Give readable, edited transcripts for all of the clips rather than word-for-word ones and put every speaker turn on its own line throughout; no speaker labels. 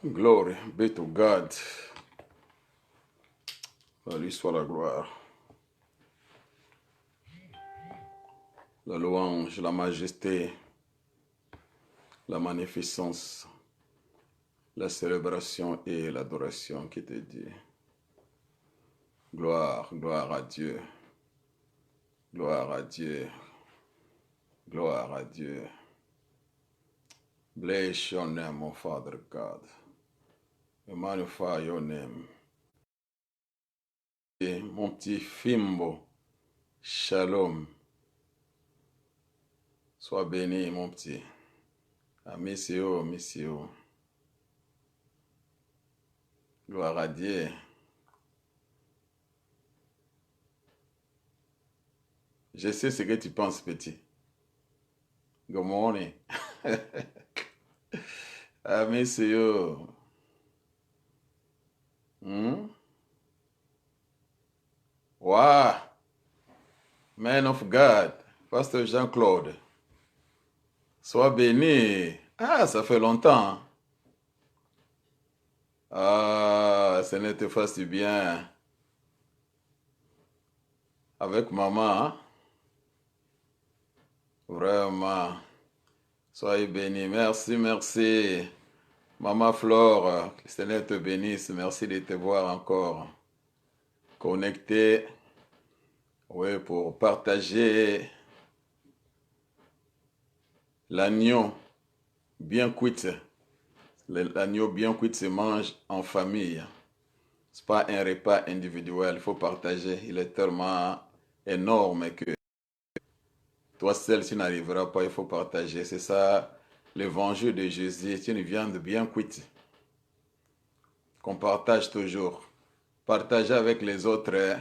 Glory be to God. À lui soit la gloire. La louange, la majesté, la magnificence, la célébration et l'adoration qui te dit. Gloire, gloire à Dieu. Gloire à Dieu. Gloire à Dieu. Bless your name, O Father God. We magnify your name. Et mon petit Fimbo, shalom. Sois béni, mon petit. Amisio, Missio. Gloire à Dieu. Je sais ce que tu penses, petit. Good morning. Amisio. Wow. Man of God. Pasteur Jean-Claude. Sois béni. Ah, ça fait longtemps. Ah, ce ne te fasse du bien. Avec maman, hein? Vraiment. Soyez bénis. Merci, merci. Maman Flore, que le Seigneur te bénisse. Merci de te voir encore connecté. Oui, pour partager l'agneau bien cuit. L'agneau bien cuit se mange en famille. Ce n'est pas un repas individuel, il faut partager. Il est tellement énorme que toi seul, tu n'arriveras pas, il faut partager. C'est ça l'évangile de Jésus. C'est une viande bien cuite qu'on partage toujours. Partager avec les autres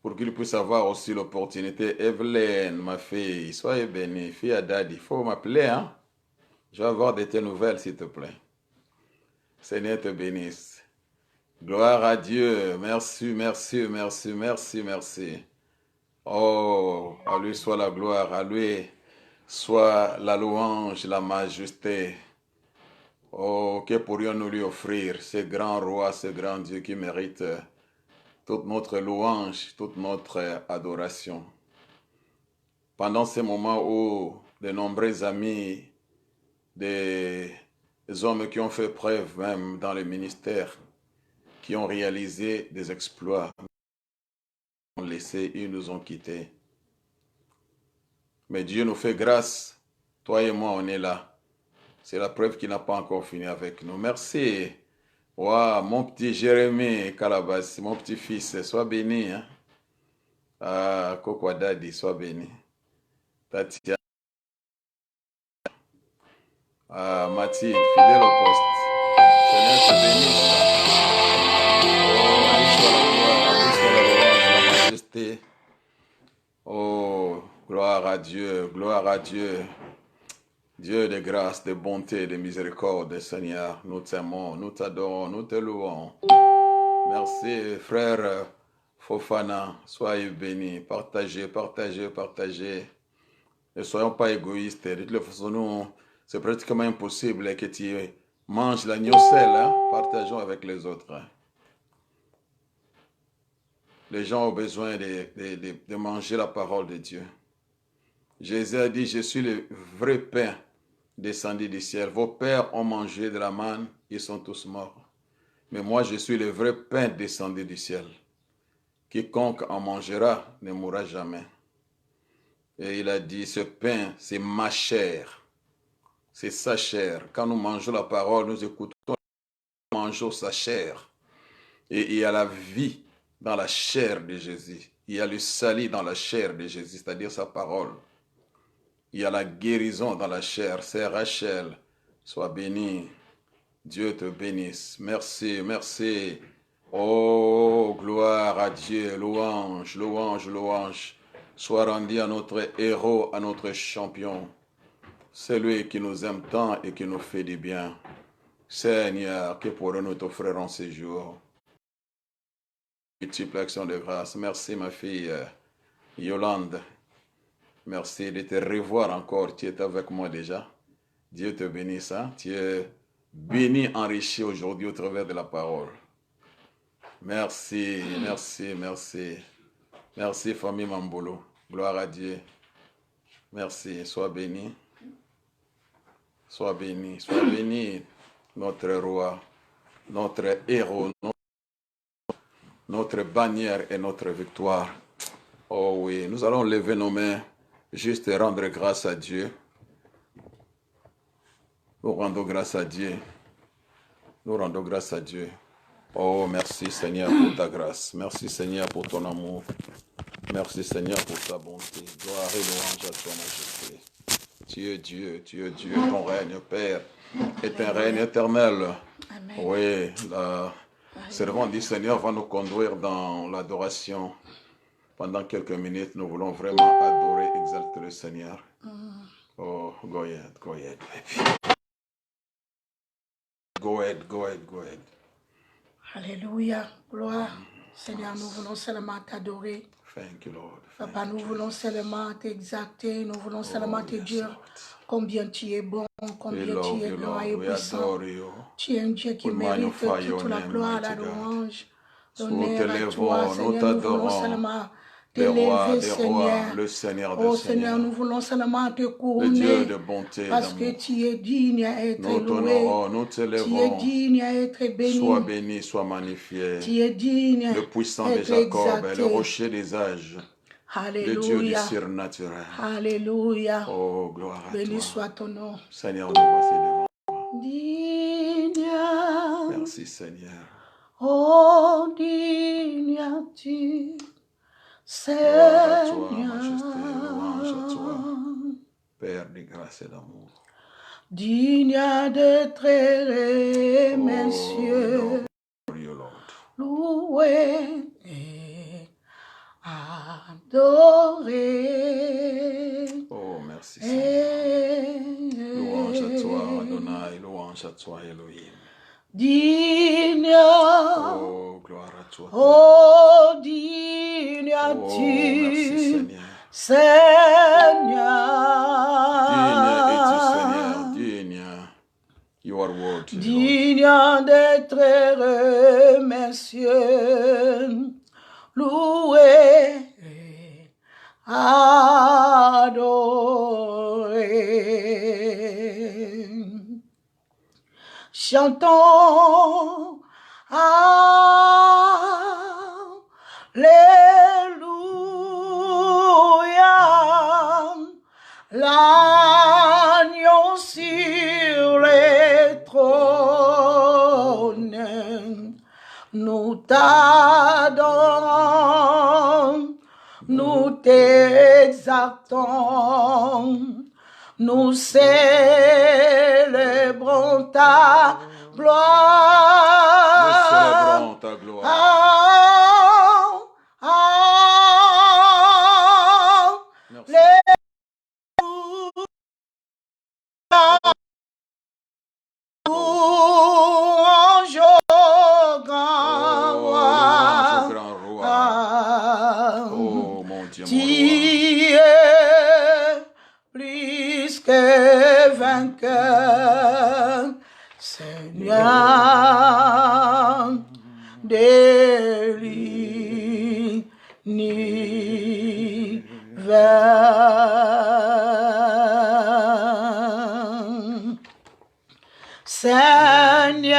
pour qu'ils puissent avoir aussi l'opportunité. Evelyn, ma fille, soyez bénie. Fille à Daddy, il faut m'appeler, hein? Je vais avoir de tes nouvelles, s'il te plaît. Seigneur te bénisse. Gloire à Dieu. Merci, merci, merci, merci, merci. Oh, à lui soit la gloire, à lui soit la louange, la majesté. Oh, que pourrions-nous lui offrir, ce grand roi, ce grand Dieu qui mérite toute notre louange, toute notre adoration. Pendant ces moments où de nombreux amis, des hommes qui ont fait preuve même dans le ministère, qui ont réalisé des exploits, ils nous ont laissés, ils nous ont quittés. Mais Dieu nous fait grâce. Toi et moi, on est là. C'est la preuve qu'il n'a pas encore fini avec nous. Merci. Wow, mon petit Jérémie Calabas, mon petit-fils, sois béni. Hein? Ah, Coco Daddy, sois béni. Tatiana. Ah, Mathilde, fidèle au poste. Seigneur te bénisse. Oh, lui soit la gloire, lui soit la louange, la majesté. Oh, gloire à Dieu, gloire à Dieu. Dieu de grâce, de bonté, de miséricorde, Seigneur, nous t'aimons, nous t'adorons, nous te louons. Merci, frère Fofana, soyez bénis, partagez, partagez, partagez. Ne soyons pas égoïstes. De toute façon, nous, c'est pratiquement impossible que tu manges l'agneau seul, hein? Partageons avec les autres. Les gens ont besoin de manger la parole de Dieu. Jésus a dit, je suis le vrai pain descendu du ciel. Vos pères ont mangé de la manne, ils sont tous morts. Mais moi, je suis le vrai pain descendu du ciel. Quiconque en mangera ne mourra jamais. Et il a dit, ce pain, c'est ma chair. C'est sa chair. Quand nous mangeons la parole, nous écoutons, nous mangeons sa chair. Et il y a la vie dans la chair de Jésus. Il y a le salut dans la chair de Jésus, c'est-à-dire sa parole. Il y a la guérison dans la chair. C'est Rachel. Sois bénie. Dieu te bénisse. Merci, merci. Oh, gloire à Dieu. Louange, louange, louange. Sois rendu à notre héros, à notre champion. C'est lui qui nous aime tant et qui nous fait du bien. Seigneur, que pourrons-nous t'offrir en ces jours? Multiple action de grâce. Merci, ma fille Yolande. Merci de te revoir encore. Tu es avec moi déjà. Dieu te bénisse. Hein? Tu es béni, enrichi aujourd'hui au travers de la parole. Merci, merci, merci. Merci, famille Mambolo. Gloire à Dieu. Merci, sois béni. Sois béni, sois béni, notre roi, notre héros, notre bannière et notre victoire. Oh oui, nous allons lever nos mains, juste rendre grâce à Dieu. Nous rendons grâce à Dieu. Nous rendons grâce à Dieu. Oh, merci Seigneur pour ta grâce. Merci Seigneur pour ton amour. Merci Seigneur pour ta bonté. Gloire et louange à toi, majesté. Tu es Dieu, tu es Dieu. Ton règne, Père, est un règne éternel. Amen. Oui, la servante du Seigneur va nous conduire dans l'adoration. Pendant quelques minutes, nous voulons vraiment adorer, exalter le Seigneur. Oh, go ahead, baby. Go ahead.
Alléluia, gloire. Seigneur, nous voulons seulement t'adorer.
Thank you, Lord.
Papa, nous voulons seulement t'exalter, nous voulons seulement te dire combien tu es bon, combien tu es grand et puissant. Tu es un Dieu qui mérite toute la gloire, la louange, l'honneur à toi, Seigneur. Nous voulons seulement t'élever, Seigneur.
Le Seigneur
oh Seigneur, nous voulons seulement te couronner.
Dieu de bonté,
parce que tu es digne à être
nous
loué.
Nous t'élevons.
Tu es digne à être béni.
Sois béni, sois magnifié.
Tu es digne.
Le puissant de Jacob, le rocher des âges.
Alléluia.
Le Dieu du surnaturel.
Alléluia.
Oh, gloire à toi.
Béni soit ton nom.
Seigneur, nous voici devant toi.
Digne.
Merci, Seigneur.
Oh, digne tu.
Gloire à toi, majesté, louange à toi, Père de grâce et d'amour.
Digne d'être messieurs, loué et adoré.
Oh, merci Seigneur. Louange à toi, Adonai, louange à toi, Elohim.
Digne.
Oh, gloire à toi.
Oh, digne tu.
Merci
Seigneur.
Digne es-tu, Seigneur, digne. You are worthy,
digne d'être messieurs, loué, adoré. Chantons Alléluia, l'agneau sur le trône. Nous t'adorons, nous t'exaltons, nous célébrons ta gloire.
Nous célébrons ta gloire. Oh, mon Dieu,
tu es plus que vainqueur, Seigneur de l'univers. Seigneur,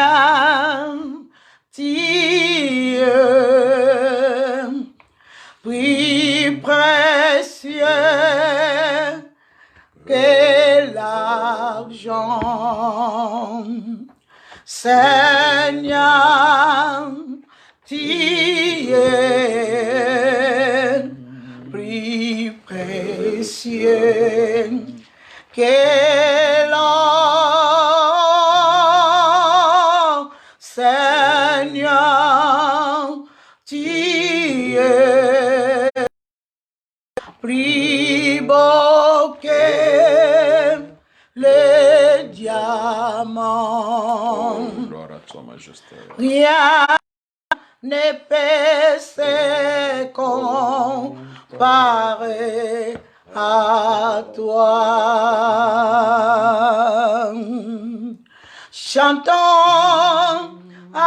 tu es plus précieux que l'argent. Seigneur, tu es plus précieux que l'or. Seigneur, tu es plus beau que le diamant.
Oh, gloire à toi, majesté.
Rien ne peut se comparer à toi. chantons Alléluia,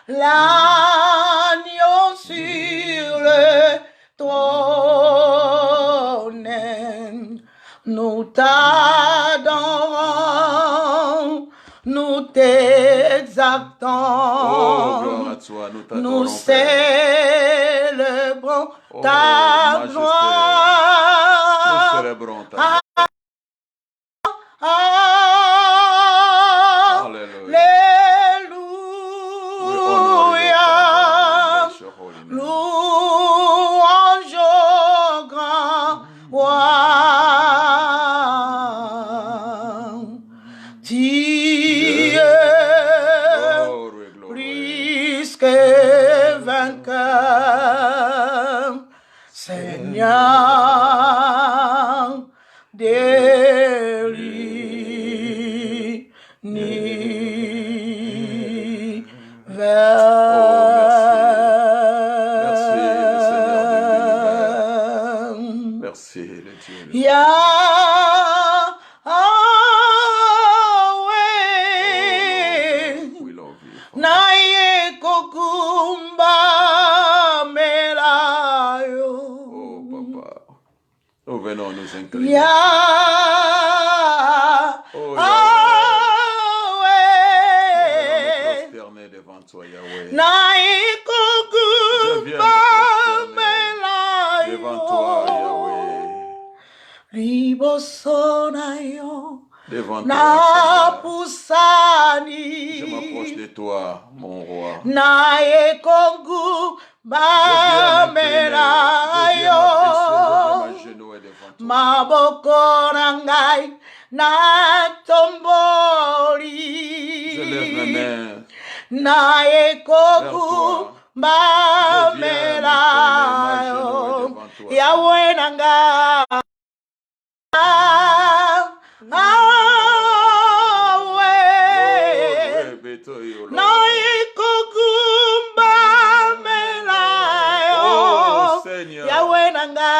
l'agneau sur le trône, nous t'adorons, nous t'exaltons, nous célébrons ta gloire. Alléluia, louange au grand roi. Tu es plus que vainqueur, Seigneur de l'univers.
Merci, le Dieu.
Yahweh, naye kokumba melayo.
Oh, Papa, nous venons nous incliner. Devant toi, Yahweh. Je viens me devant toi, Yahweh. Devant toi, je m'approche de toi, mon roi. Je viens mes genoux devant toi. Je lève mes mains.
Nae koku bamelayo Yahweh nanga nae koku bamelayo Yahweh nanga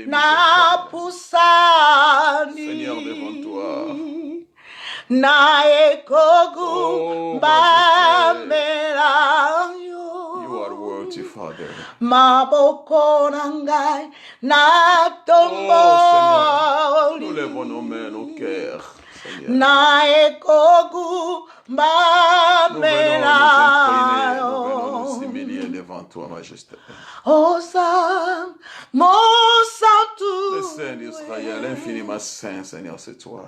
na pusani
Seigneur devant toi.
Nae kogu bamelayo.
You are worthy, Father.
Maboko nangai na tomboli.
Nous levons nos mains, nos cœurs.
Nae kogu bamelayo.
Nous venons nous humilier devant toi, Majesté.
Hosanna, mon saint.
Le Saint d'Israël, infiniment saint, Seigneur, c'est toi.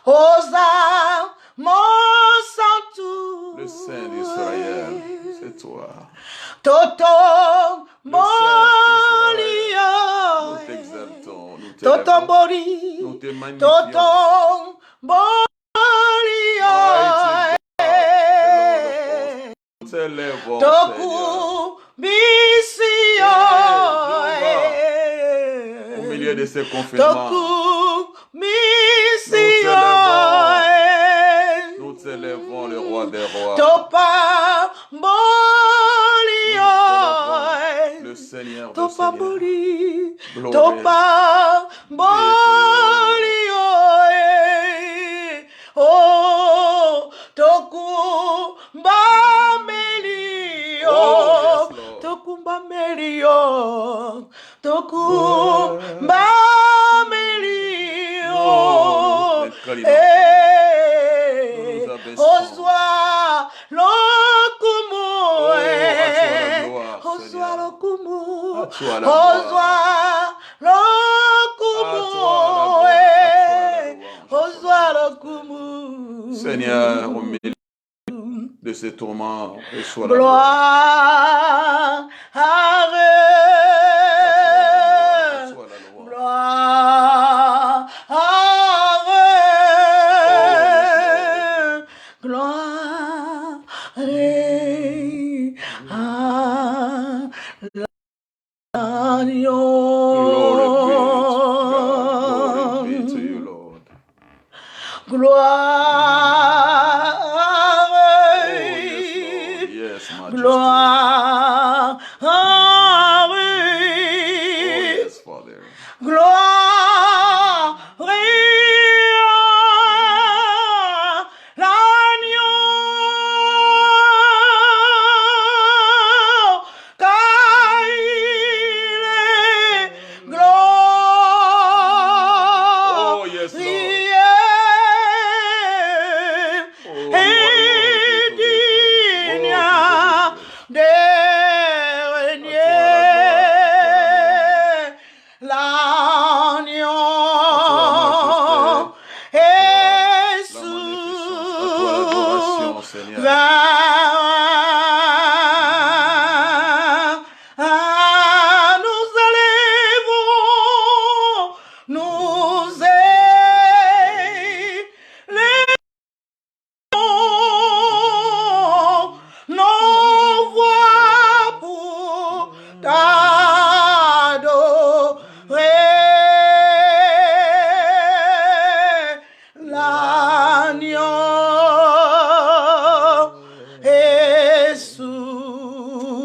Hosanna, mon saint.
Le Saint d'Israël, c'est toi.
Toto Bolio.
Nous t'exaltons, nous
t'élèvons.
Nous te magnifions.
Toto Bolio.
Nous t'élèvons,
Seigneur.
Au milieu de ces confinements, nous t'élèvons le roi des rois. Le Seigneur des seigneurs.
Oh, Tokumba Melio, Tokumba Melio, Oswa Lokumu, Oswa Lokumu, Oswa Lokumu, Oswa Lokumu.
Seigneur, au milieu de ces tourments, reçois la
gloire. Gloire.
Glory be to you, Lord.
Gloire.
Oh, yes, Lord. Yes, Majesty.
Gloire.
Oh, yes, Father.
Gloire.
Oh, yes, Lord.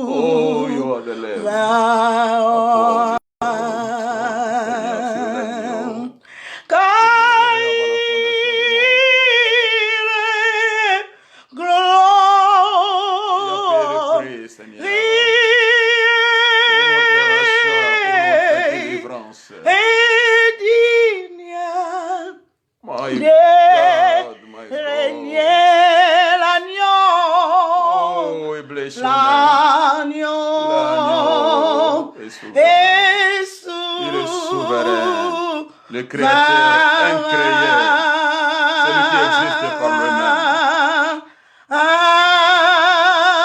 Oh,
you are the Lamb. Le Créateur incréé, celui qui existe par lui-même.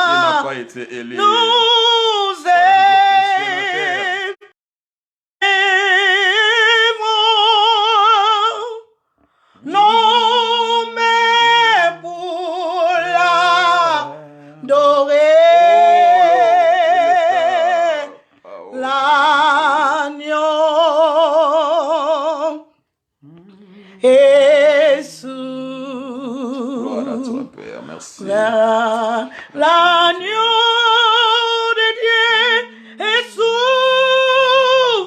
Il n'a pas été élu par un
non, mais pour l'adorer, l'agneau, Jésus.
Gloire à toi, Père, merci.
L'agneau de Dieu est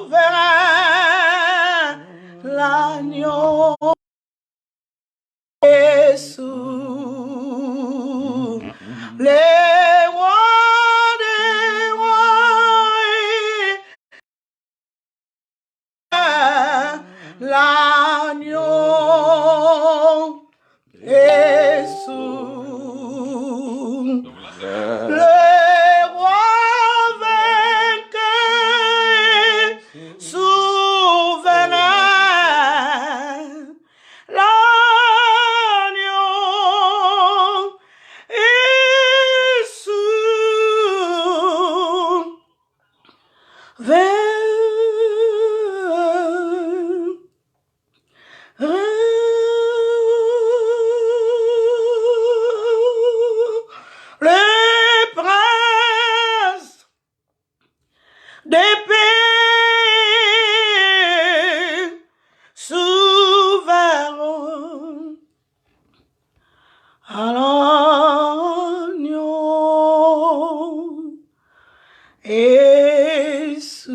souverain, l'agneau Jésus, les rois des rois, l'agneau Jésus, le roi vainqueur, souverain, l'agneau Jésus, le prince des paix, souverain, à l'agneau, Jésus.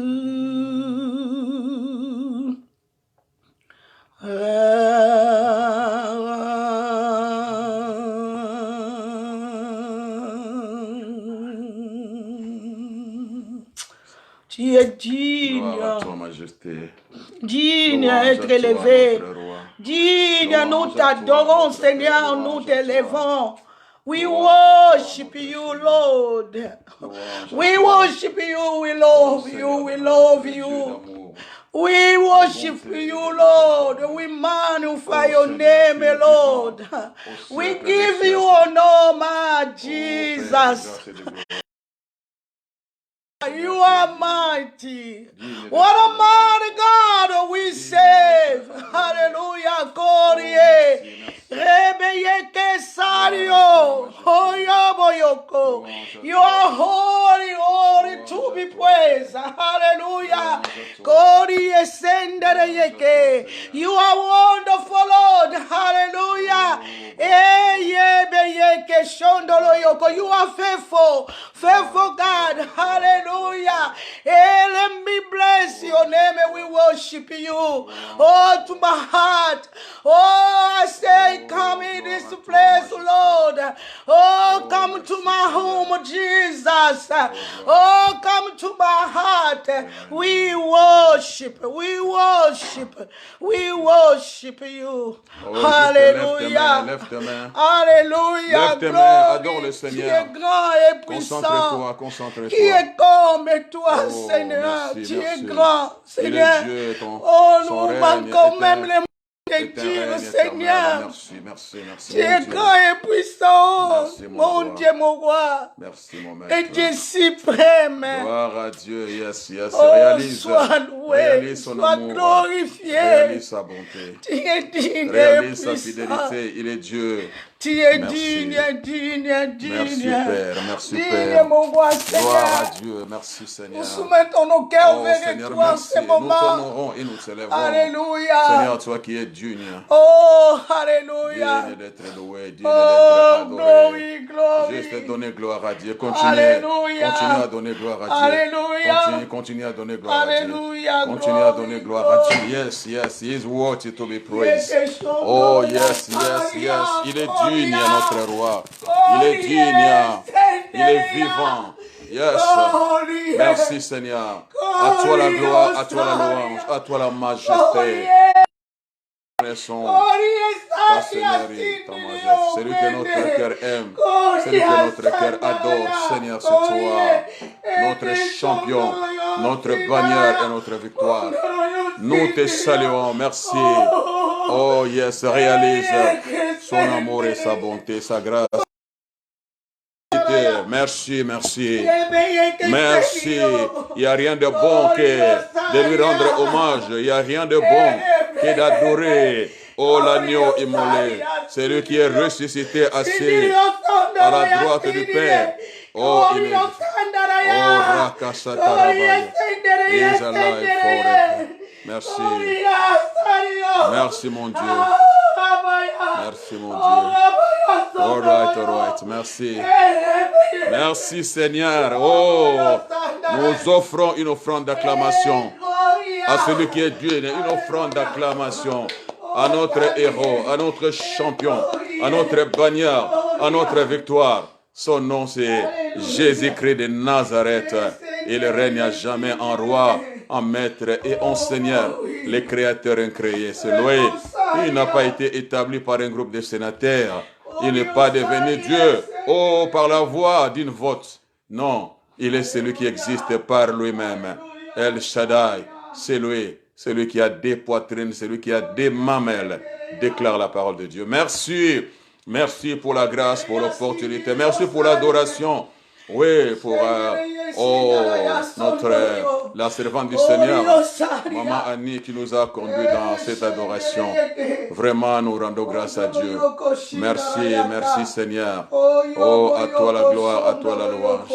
Tu es digne,
Gloire à toi, Majesté.
digne à être élevé, digne, nous t'adorons, Seigneur, nous t'élevons. We worship you, Lord. We worship you, we love you, we love you. We worship you, Lord. We magnify your name, Lord. We give you honor, my Jesus. You are mighty. What a mighty God we save. Hallelujah. Glory. Rebeyeke Sario. Oyoboyoko. You are holy, holy to be praised. Hallelujah. Kori Esendereyeke. You are wonderful, Lord. Hallelujah. Eyebeyeke Shondoloyoko. You are faithful. Faithful God. Hallelujah. Let me bless your name and we worship you. Oh, to my heart. Oh, I say, come in this place, Lord. Oh, come to my home, Jesus. Oh, come to my heart. We worship you.
Oh,
Hallelujah.
lève tes mains.
Alléluia.
Lève tes mains, adore le
Qui est
Seigneur.
grand et puissant.
Concentre-toi.
Qui est comme toi,
Oh,
Seigneur.
merci,
Tu es
merci.
grand,
Il
Seigneur.
est Dieu,
Oh,
son
nous
règne
manquons même
est
les mots de
un
dire,
règne
Seigneur.
éternel. Merci,
Tu es
mon Dieu.
grand et puissant,
Merci,
mon
roi.
Dieu, mon roi.
Merci, mon
Et
maître.
Dieu suprême.
Gloire à Dieu, yes.
Oh,
Réalise
sois loué,
réalise son
sois
amour.
glorifié.
Réalise sa bonté.
Tu es digne et
Réalise sa
puissant.
fidélité. Il est Dieu.
Tu es
Merci.
digne.
Merci, Père. Merci,
Digne,
Père.
mon roi, Seigneur.
Gloire à Dieu. Merci, Seigneur.
Nous soumettons nos cœurs
Oh,
vers
Seigneur,
toi en
merci.
ce
Nous
moment.
t'honorons et nous t'élèverons.
Alléluia.
Seigneur, toi qui es digne.
Oh, alléluia.
Digne d'être loué, digne
Oh,
d'être adoré.
glory.
Juste donner gloire à Dieu. Continue
Alléluia.
à donner gloire à Dieu.
Alléluia.
Continue à donner gloire à Dieu.
Alléluia.
Continue à donner gloire à Dieu. Yes, he is worthy to be praised. Oh, yes. Il est digne, notre roi. Il est digne. Il est vivant. Yes. Merci, Seigneur. À toi la gloire, à toi la louange, à toi la majesté. Connaissons ta Seigneurie, ta majesté. Celui que notre cœur aime, celui que notre cœur adore. Seigneur, c'est toi, notre champion, notre bannière et notre victoire. Nous te saluons. Merci. Oh, yes, réalise son amour et sa bonté, sa grâce. Merci. Il n'y a rien de bon que de lui rendre hommage. Il n'y a rien de bon que d'adorer. Oh, l'agneau immolé. C'est lui qui est ressuscité assis à la droite du Père. Oh, il est. Oh, Rakasatarabaya. He is alive forever. Merci. Merci, mon Dieu. Merci, mon Dieu. All right. Merci, Seigneur. Oh, nous offrons une offrande d'acclamation à celui qui est Dieu, une offrande d'acclamation à notre héros, à notre champion, à notre bannière, à notre victoire. Son nom, c'est Jésus-Christ de Nazareth. Il règne à jamais en roi, en maître et en seigneur, les créateurs incréés. C'est loué. Il n'a pas été établi par un groupe de sénateurs. Il n'est pas devenu Dieu, par la voix d'une vote. Non, il est celui qui existe par lui-même. El Shaddai, c'est lui, celui qui a des poitrines, celui qui a des mamelles, déclare la parole de Dieu. Merci pour la grâce, pour l'opportunité. Merci pour l'adoration. Oui, pour la servante du Seigneur, Maman Annie, qui nous a conduits dans cette adoration. Vraiment, nous rendons grâce à Dieu. Merci Seigneur. Oh, à toi la gloire, à toi la louange,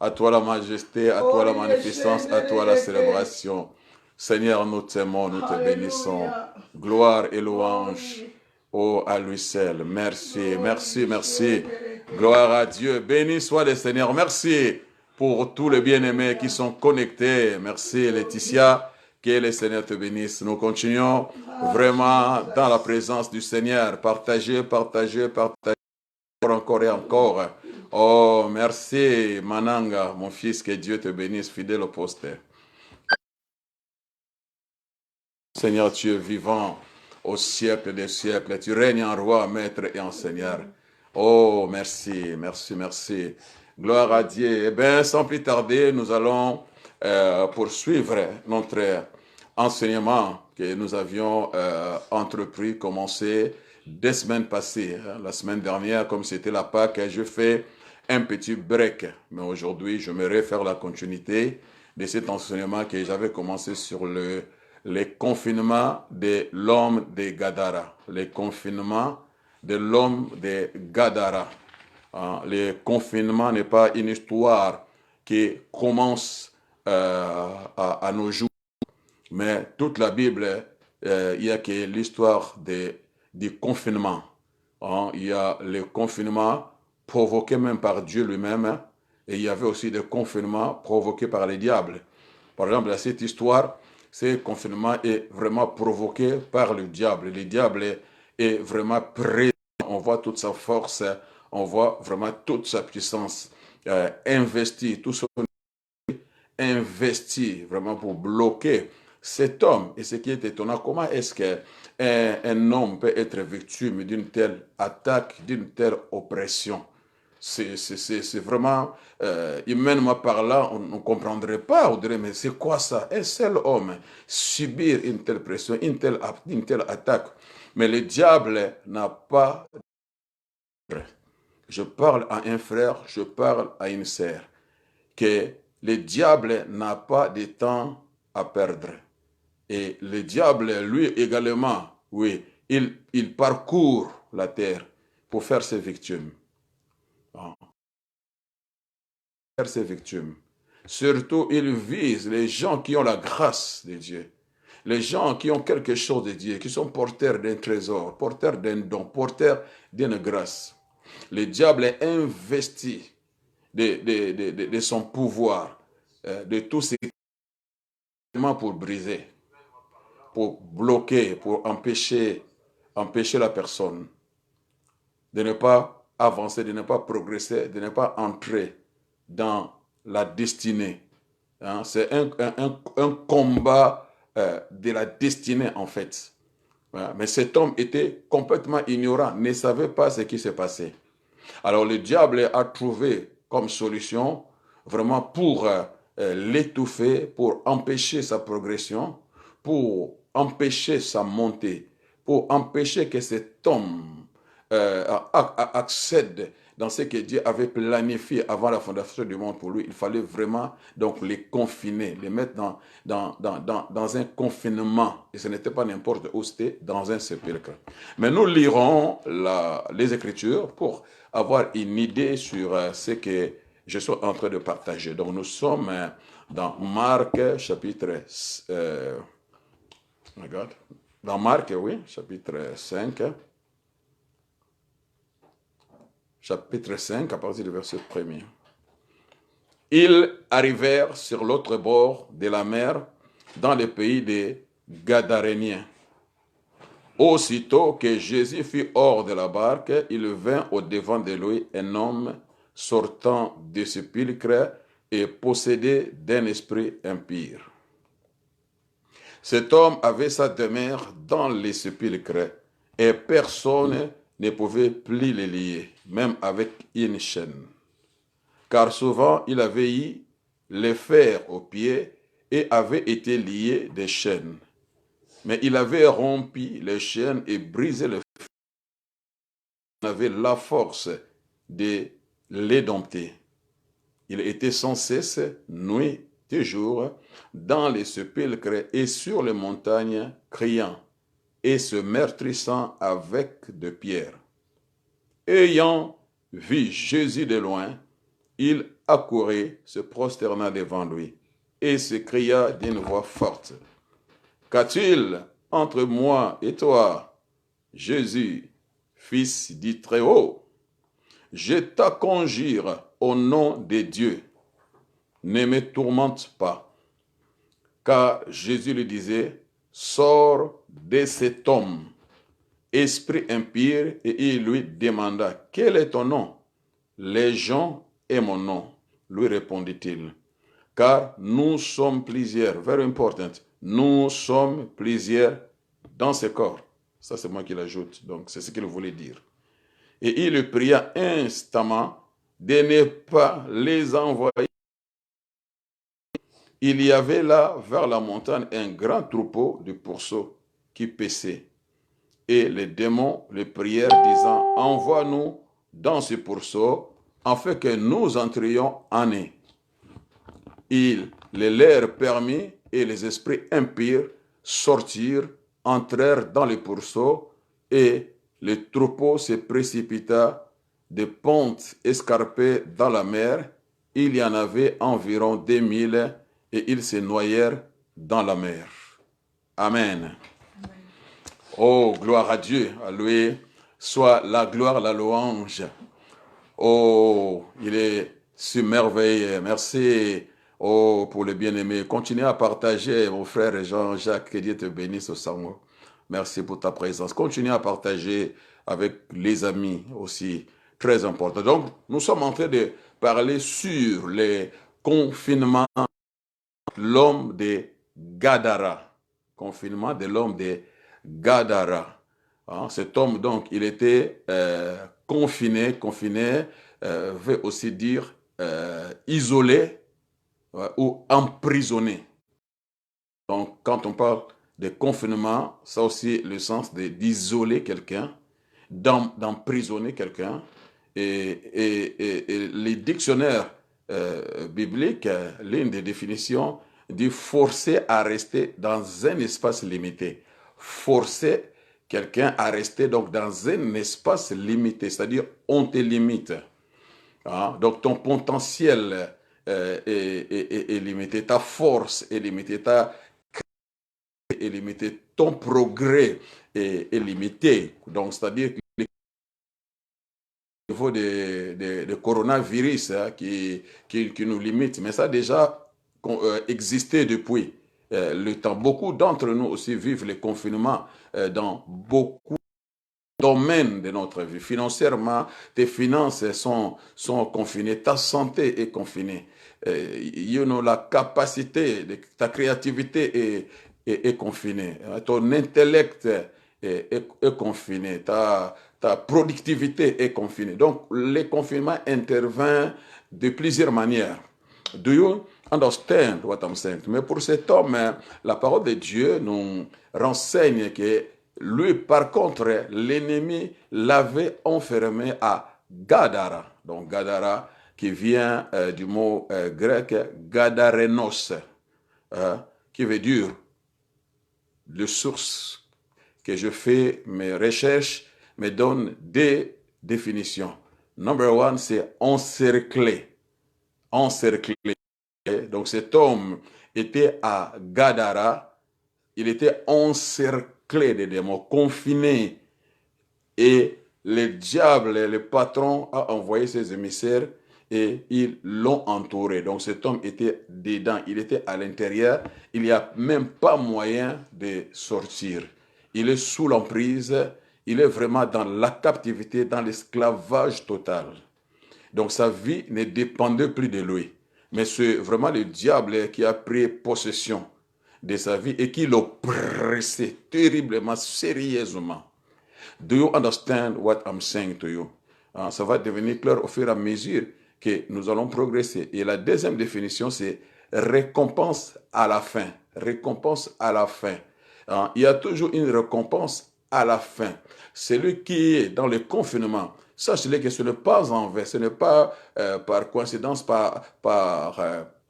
à toi la majesté, à toi la magnificence, à toi la célébration. Seigneur, nous t'aimons, nous te bénissons. Gloire et louange. Oh, à lui seul. Merci. Gloire à Dieu. Béni soit le Seigneur. Merci pour tous les bien-aimés qui sont connectés. Merci Laetitia. Que le Seigneur te bénisse. Nous continuons vraiment dans la présence du Seigneur. Partagez encore et encore. Oh, merci Mananga, mon fils. Que Dieu te bénisse, fidèle au poste. Seigneur, tu es vivant au siècle des siècles. Tu règnes en roi, maître et en seigneur. Oh, merci. Gloire à Dieu. Eh bien, sans plus tarder, nous allons poursuivre notre enseignement que nous avions commencé des semaines passées. La semaine dernière, comme c'était la Pâque, je fais un petit break. Mais aujourd'hui, je me faire la continuité de cet enseignement que j'avais commencé sur les confinements de l'homme de Gadara. Les confinements de l'homme de Gadara. Le confinement n'est pas une histoire qui commence à nos jours, mais toute la Bible, il y a que l'histoire du confinement. Il y a le confinement provoqué même par Dieu lui-même, et il y avait aussi des confinements provoqués par les diables. Par exemple, dans cette histoire, ce confinement est vraiment provoqué par le diable. Le diable est vraiment présent. On voit toute sa force, on voit vraiment toute sa puissance investie, tout son investi vraiment pour bloquer cet homme. Et ce qui est étonnant, comment est-ce qu'un homme peut être victime d'une telle attaque, d'une telle oppression? C'est vraiment, humainement parlant, on ne comprendrait pas. On dirait, mais c'est quoi ça? Un seul homme subir une telle pression, une telle attaque. Mais le diable n'a pas... Je parle à un frère, je parle à une sœur, que le diable n'a pas de temps à perdre. Et le diable, lui également, oui, il parcourt la terre pour faire ses victimes. Faire ses victimes. Surtout, il vise les gens qui ont la grâce de Dieu. Les gens qui ont quelque chose de Dieu, qui sont porteurs d'un trésor, porteurs d'un don, porteurs d'une grâce. Le diable est investi de son pouvoir, de tout ce pour briser, pour bloquer, pour empêcher la personne de ne pas avancer, de ne pas progresser, de ne pas entrer dans la destinée. C'est un combat de la destinée en fait. Mais cet homme était complètement ignorant, ne savait pas ce qui s'est passé. Alors le diable a trouvé comme solution vraiment pour l'étouffer, pour empêcher sa progression, pour empêcher sa montée, pour empêcher que cet homme accède dans ce que Dieu avait planifié avant la fondation du monde pour lui. Il fallait vraiment donc les confiner, les mettre dans un confinement. Et ce n'était pas n'importe où, c'était dans un sépulcre. Mais nous lirons les Écritures pour avoir une idée sur ce que je suis en train de partager. Donc nous sommes dans Marc chapitre... regarde. Dans Marc, oui, chapitre 5. Chapitre 5, à partir du verset 1er. Ils arrivèrent sur l'autre bord de la mer, dans le pays des Gadaréniens. Aussitôt que Jésus fut hors de la barque, il vint au-devant de lui un homme sortant du sépulcre et possédé d'un esprit impur. Cet homme avait sa demeure dans les sépulcres et personne ne pouvait plus le lier, même avec une chaîne. Car souvent il avait eu les fers aux pieds et avait été lié des chaînes. Mais il avait rompu les chaînes et brisé les fers. Il avait la force de les dompter. Il était sans cesse, nuit et jour, dans les sépulcres et sur les montagnes, criant et se meurtrissant avec de pierres. Ayant vu Jésus de loin, il accourait, se prosterna devant lui, et s'écria d'une voix forte, « Qu'a-t-il entre moi et toi, Jésus, fils du Très-Haut? Je te conjure au nom de Dieu, ne me tourmente pas. » Car Jésus lui disait, « Sors de cet homme, esprit impur, et il lui demanda, « Quel est ton nom? » « Légion est mon nom, lui répondit-il, car nous sommes plusieurs, very important, nous sommes plusieurs dans ce corps. Ça, c'est moi qui l'ajoute, donc c'est ce qu'il voulait dire. Et il le pria instamment de ne pas les envoyer. Il y avait là, vers la montagne, un grand troupeau de pourceaux qui paissaient. Et les démons le prièrent, disant, « Envoie-nous dans ce pourceau, afin que nous entrions en eux. » Il les leur permit, et les esprits impurs sortirent, entrèrent dans les pourceaux, et le troupeau se précipita des pentes escarpées dans la mer. Il y en avait environ 2000 et ils se noyèrent dans la mer. Amen. Oh, gloire à Dieu. À lui soit la gloire, la louange. Oh, il est merveilleux. Merci. Oh, pour le bien-aimé. Continuez à partager, mon frère Jean-Jacques. Que Dieu te bénisse au sang. Merci pour ta présence. Continuez à partager avec les amis aussi. Très important. Donc, nous sommes en train de parler sur les confinements de l'homme de Gadara. Confinement de l'homme de Gadara. Hein, cet homme, donc, il était confiné veut aussi dire isolé ou emprisonné. Donc, quand on parle de confinement, ça aussi le sens d'isoler quelqu'un, d'emprisonner quelqu'un. Et les dictionnaires bibliques, l'une des définitions dit forcer à rester dans un espace limité. Forcer quelqu'un à rester donc dans un espace limité, c'est-à-dire on te limite. Hein? Donc ton potentiel est limité, ta force est limitée, ta créativité est limitée, ton progrès est limité. Donc c'est-à-dire que le niveau de coronavirus hein, qui nous limite, mais ça a déjà existé depuis le temps. Beaucoup d'entre nous aussi vivent les confinements dans beaucoup domaines de notre vie. Financièrement, tes finances sont confinées, ta santé est confinée. La capacité, ta créativité est confinée. Ton intellect est confiné. Ta productivité est confinée. Donc, les confinements interviennent de plusieurs manières. Do you understand what I'm saying? Mais pour cet homme, la parole de Dieu nous renseigne que lui, par contre, l'ennemi l'avait enfermé à Gadara. Donc, Gadara qui vient du mot grec Gadarenos, qui veut dire de source que je fais mes recherches me donne des définitions. Number one, c'est encerclé. Encerclé. Donc cet homme était à Gadara, il était encerclé de démons, confiné. Et le diable, le patron, a envoyé ses émissaires et ils l'ont entouré. Donc cet homme était dedans, il était à l'intérieur, il n'y a même pas moyen de sortir. Il est sous l'emprise, il est vraiment dans la captivité, dans l'esclavage total. Donc sa vie ne dépendait plus de lui. Mais c'est vraiment le diable qui a pris possession de sa vie et qui l'oppressait terriblement, sérieusement. Do you understand what I'm saying to you? Ça va devenir clair au fur et à mesure que nous allons progresser. Et la deuxième définition, c'est récompense à la fin. Récompense à la fin. Il y a toujours une récompense à la fin. Celui qui est dans le confinement, sachez-le que ce n'est pas en vain, ce n'est pas par coïncidence, par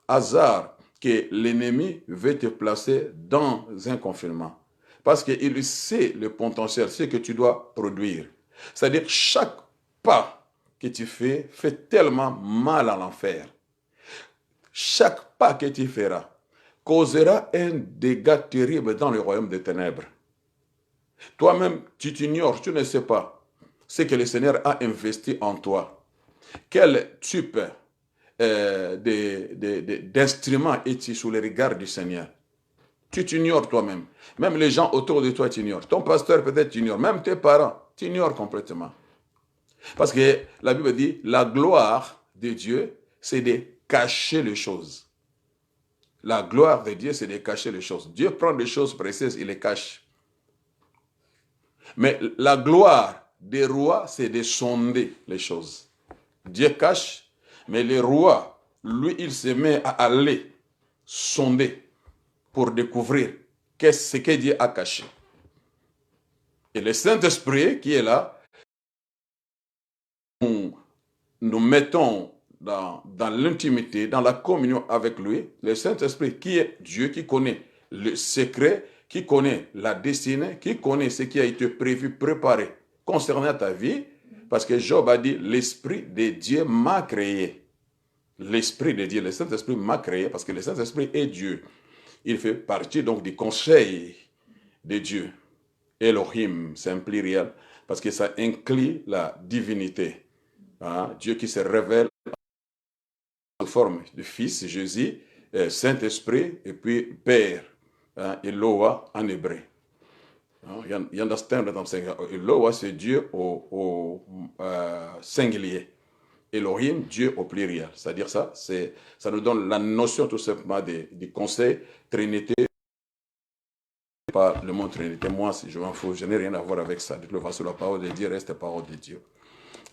hasard que l'ennemi veut te placer dans un confinement. Parce qu'il sait le potentiel, ce que tu dois produire. C'est-à-dire que chaque pas que tu fais fait tellement mal à l'enfer. Chaque pas que tu feras causera un dégât terrible dans le royaume des ténèbres. Toi-même, tu t'ignores, tu ne sais pas ce que le Seigneur a investi en toi. Quel type d'instrument es-tu sous le regard du Seigneur? Tu t'ignores toi-même. Même les gens autour de toi t'ignorent. Ton pasteur peut-être t'ignore. Même tes parents t'ignorent complètement. Parce que la Bible dit, la gloire de Dieu, c'est de cacher les choses. La gloire de Dieu, c'est de cacher les choses. Dieu prend des choses précieuses, il les cache. Mais la gloire des rois, c'est de sonder les choses. Dieu cache, mais les rois, lui, il se met à aller sonder pour découvrir ce que Dieu a caché. Et le Saint-Esprit qui est là, nous mettons dans l'intimité, dans la communion avec lui, le Saint-Esprit qui est Dieu, qui connaît le secret, qui connaît la destinée, qui connaît ce qui a été prévu, préparé concernant ta vie, parce que Job a dit, l'Esprit de Dieu m'a créé. L'Esprit de Dieu, le Saint-Esprit m'a créé, parce que le Saint-Esprit est Dieu. Il fait partie donc du conseil de Dieu. Elohim, c'est un pluriel, parce que ça inclut la divinité. Hein? Dieu qui se révèle en forme de Fils, Jésus, Saint-Esprit, et puis Père, hein? Eloah en hébreu. You understand what I'm saying? Eloah, c'est Dieu au singulier. Elohim, Dieu au pluriel. C'est-à-dire ça, ça nous donne la notion tout simplement du conseil Trinité. Pas le mot Trinité, moi, si je m'en fous, je n'ai rien à voir avec ça. De toute façon, la parole de Dieu reste la parole de Dieu.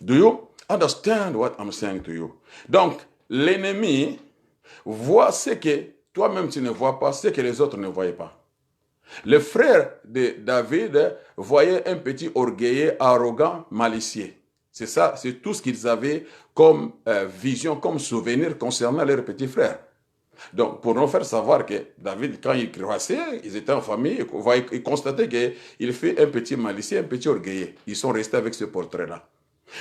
Do you understand what I'm saying to you? Donc, l'ennemi voit ce que toi-même tu ne vois pas, ce que les autres ne voyaient pas. Le frère de David voyait un petit orgueilleux, arrogant, malicieux. C'est ça, c'est tout ce qu'ils avaient comme vision, comme souvenir concernant leur petit frère. Donc, pour nous faire savoir que David, quand il croissait, ils étaient en famille, ils constataient qu'il fait un petit malicieux, un petit orgueilleux. Ils sont restés avec ce portrait-là.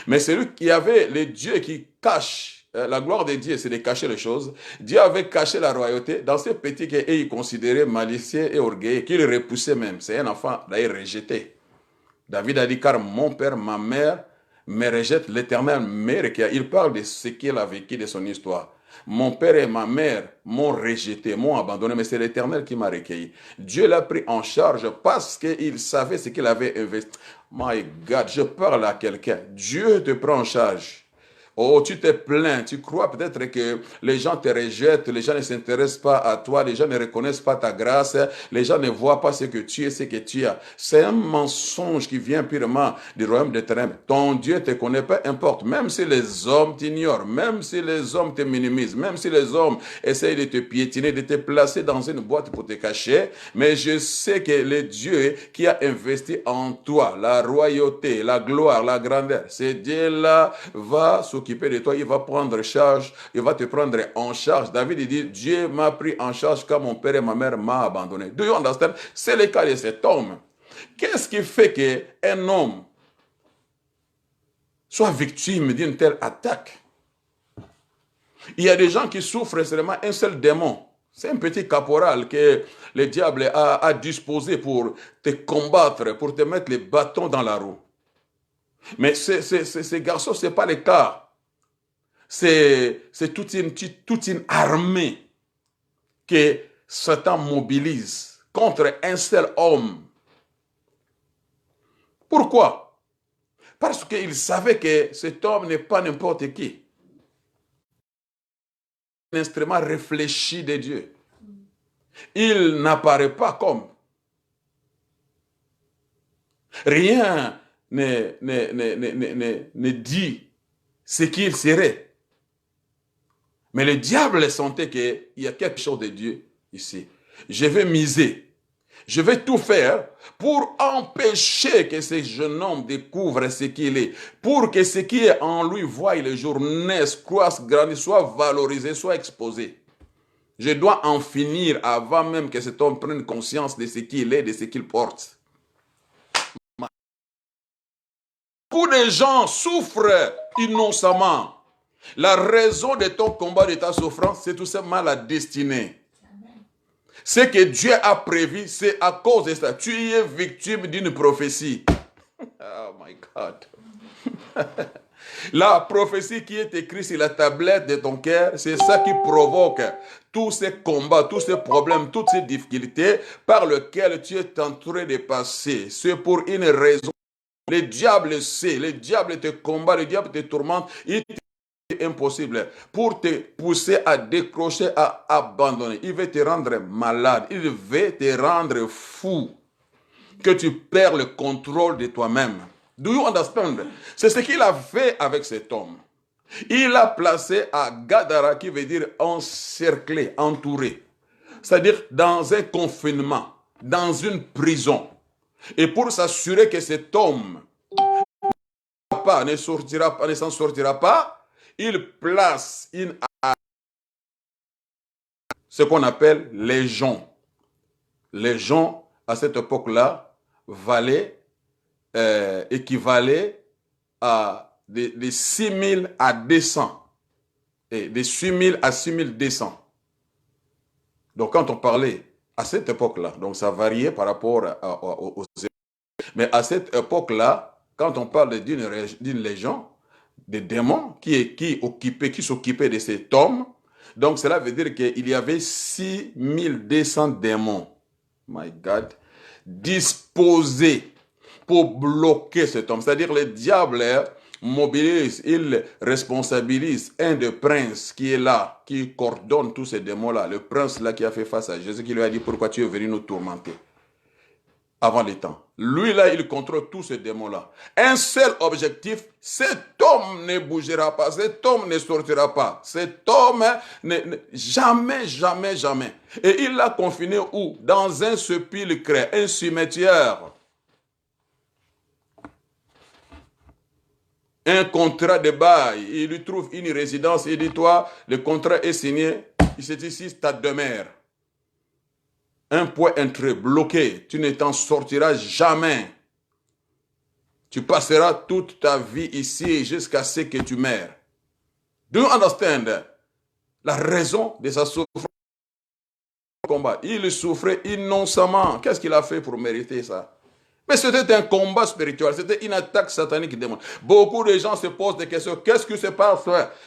Mais celui qui avait le Dieu qui cache, la gloire de Dieu, c'est de cacher les choses. Dieu avait caché la royauté dans ce petit qu'il considérait malicieux et orgueilleux, qu'il repoussait même. C'est un enfant d'ailleurs rejeté. David a dit, car mon père, ma mère me rejette, l'Éternel me requiert. Il parle de ce qu'il a vécu de son histoire. Mon père et ma mère m'ont rejeté, m'ont abandonné, mais c'est l'Éternel qui m'a recueilli. Dieu l'a pris en charge parce qu'il savait ce qu'il avait investi. My God, je parle à quelqu'un. Dieu te prend en charge. Oh, tu te plains, tu crois peut-être que les gens te rejettent, les gens ne s'intéressent pas à toi, les gens ne reconnaissent pas ta grâce, les gens ne voient pas ce que tu es, ce que tu as. C'est un mensonge qui vient purement du royaume des ténèbres. Ton Dieu te connaît, peu importe, même si les hommes t'ignorent, même si les hommes te minimisent, même si les hommes essayent de te piétiner, de te placer dans une boîte pour te cacher, mais je sais que le Dieu qui a investi en toi la royauté, la gloire, la grandeur, ce Dieu-là va s'occuper de toi, il va prendre charge, il va te prendre en charge. David il dit, Dieu m'a pris en charge quand mon père et ma mère m'ont abandonné. Do you understand? C'est le cas de cet homme. Qu'est-ce qui fait qu'un homme soit victime d'une telle attaque? Il y a des gens qui souffrent seulement un seul démon. C'est un petit caporal que le diable a disposé pour te combattre, pour te mettre les bâtons dans la roue. Mais ces garçons, ce n'est pas le cas. C'est toute une armée que Satan mobilise contre un seul homme. Pourquoi? Parce qu'il savait que cet homme n'est pas n'importe qui. Un instrument réfléchi de Dieu. Il n'apparaît pas comme. Rien ne dit ce qu'il serait. Mais le diable sentait qu'il y a quelque chose de Dieu ici. Je vais miser. Je vais tout faire pour empêcher que ce jeune homme découvre ce qu'il est. Pour que ce qui est en lui voie le jour, naisse, croisse, grandisse, soit valorisé, soit exposé. Je dois en finir avant même que cet homme prenne conscience de ce qu'il est, de ce qu'il porte. Beaucoup de gens souffrent innocemment. La raison de ton combat, de ta souffrance, c'est tout simplement la destinée. Ce que Dieu a prévu, c'est à cause de ça. Tu es victime d'une prophétie. Oh my God. La prophétie qui est écrite sur la tablette de ton cœur, c'est ça qui provoque tous ces combats, tous ces problèmes, toutes ces difficultés par lesquelles tu es en train de passer. C'est pour une raison. Le diable sait, le diable te combat, le diable te tourmente, il est impossible pour te pousser à décrocher, à abandonner. Il veut te rendre malade, il veut te rendre fou, que tu perds le contrôle de toi-même. Do you understand? C'est ce qu'il a fait avec cet homme. Il l'a placé à Gadara, qui veut dire encerclé, entouré. C'est-à-dire dans un confinement, dans une prison. Et pour s'assurer que cet homme ne s'en sortira pas, il place ce qu'on appelle légion. Légion, à cette époque-là, valait équivalait à de 6 000 à 200. Et de 6 000 à 6 200. Donc quand on parlait à cette époque-là, donc ça variait par rapport aux mais à cette époque-là, quand on parle d'une légion, des démons qui s'occupaient de cet homme, donc cela veut dire qu'il y avait 6 200 démons, my God, disposés pour bloquer cet homme. C'est-à-dire le diable mobilise, il responsabilise un des princes qui est là, qui coordonne tous ces démons-là, le prince là qui a fait face à Jésus, qui lui a dit pourquoi tu es venu nous tourmenter avant les temps. Lui là, il contrôle tous ces démons-là. Un seul objectif, cet homme ne bougera pas, cet homme ne sortira pas, cet homme jamais, jamais, jamais. Et il l'a confiné où? Dans un sépulcre, un cimetière. Un contrat de bail, il lui trouve une résidence, il dit toi, le contrat est signé, c'est ici, stade de mer. Un point entré, bloqué, tu ne t'en sortiras jamais. Tu passeras toute ta vie ici jusqu'à ce que tu meurs. Do you understand? La raison de sa souffrance combat. Il souffrait innocemment. Qu'est-ce qu'il a fait pour mériter ça? Mais c'était un combat spirituel, c'était une attaque satanique démoniaque. Beaucoup de gens se posent des questions. Qu'est-ce qui se passe?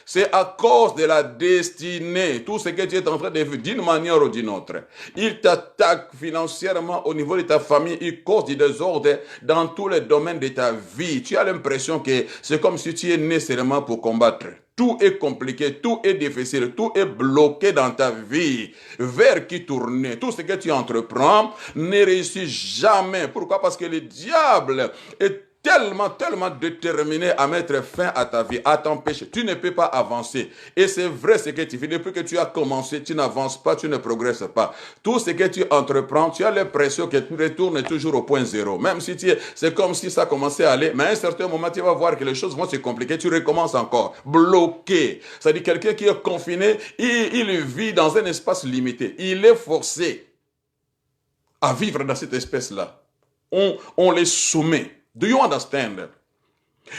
C'est à cause de la destinée. Tout ce que tu es en train de vivre d'une manière ou d'une autre. Il t'attaque financièrement au niveau de ta famille. Il cause du désordre dans tous les domaines de ta vie. Tu as l'impression que c'est comme si tu es né seulement pour combattre. Tout est compliqué, tout est difficile, tout est bloqué dans ta vie. Vers qui tourner? Tout ce que tu entreprends ne réussit jamais. Pourquoi? Parce que le diable est tellement déterminé à mettre fin à ta vie, à t'empêcher. Tu ne peux pas avancer. Et c'est vrai ce que tu fais. Depuis que tu as commencé, tu n'avances pas, tu ne progresses pas. Tout ce que tu entreprends, tu as l'impression que tu retournes toujours au point zéro. Même si c'est comme si ça commençait à aller, mais à un certain moment, tu vas voir que les choses vont se compliquer, tu recommences encore. Bloqué. C'est-à-dire quelqu'un qui est confiné, il vit dans un espace limité. Il est forcé à vivre dans cette espèce-là. On les soumet. Do you understand?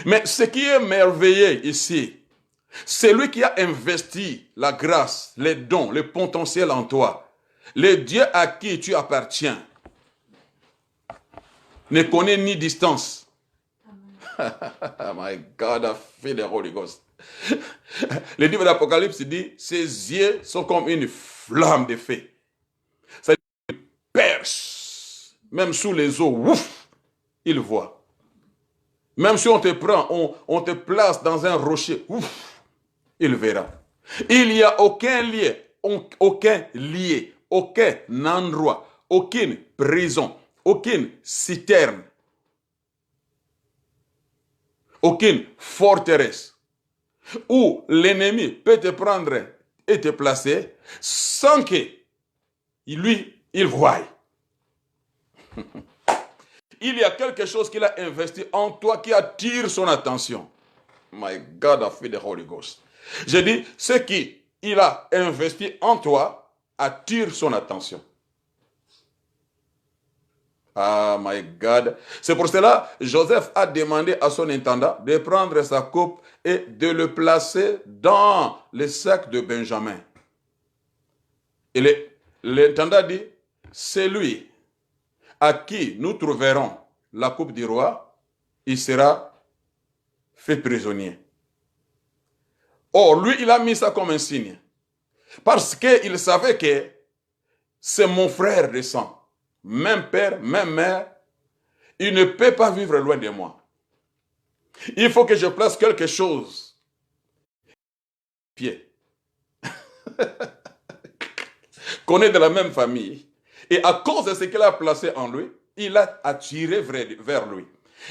Mais ce qui est merveilleux ici, c'est lui qui a investi la grâce, les dons, le potentiel en toi. Le Dieu à qui tu appartiens ne connaît ni distance. My God, I feel the Holy Ghost. Le livre d'Apocalypse dit, ses yeux sont comme une flamme de feu. Ça perce. Même sous les eaux, ouf, il voit. Même si on te prend, on te place dans un rocher, ouf, il verra. Il n'y a aucun lieu, aucun endroit, aucune prison, aucune citerne, aucune forteresse où l'ennemi peut te prendre et te placer sans que lui, il voie. Il y a quelque chose qu'il a investi en toi qui attire son attention. My God, I feel the Holy Ghost. Je dis, ce qu'il a investi en toi attire son attention. Ah, my God. C'est pour cela, Joseph a demandé à son intendant de prendre sa coupe et de le placer dans le sac de Benjamin. Et l'intendant dit, c'est lui à qui nous trouverons la coupe du roi, il sera fait prisonnier. Or, lui, il a mis ça comme un signe. Parce qu'il savait que c'est mon frère de sang. Même père, même mère, il ne peut pas vivre loin de moi. Il faut que je place quelque chose. Pied. Qu'on est de la même famille. Et à cause de ce qu'il a placé en lui, il a attiré vers lui.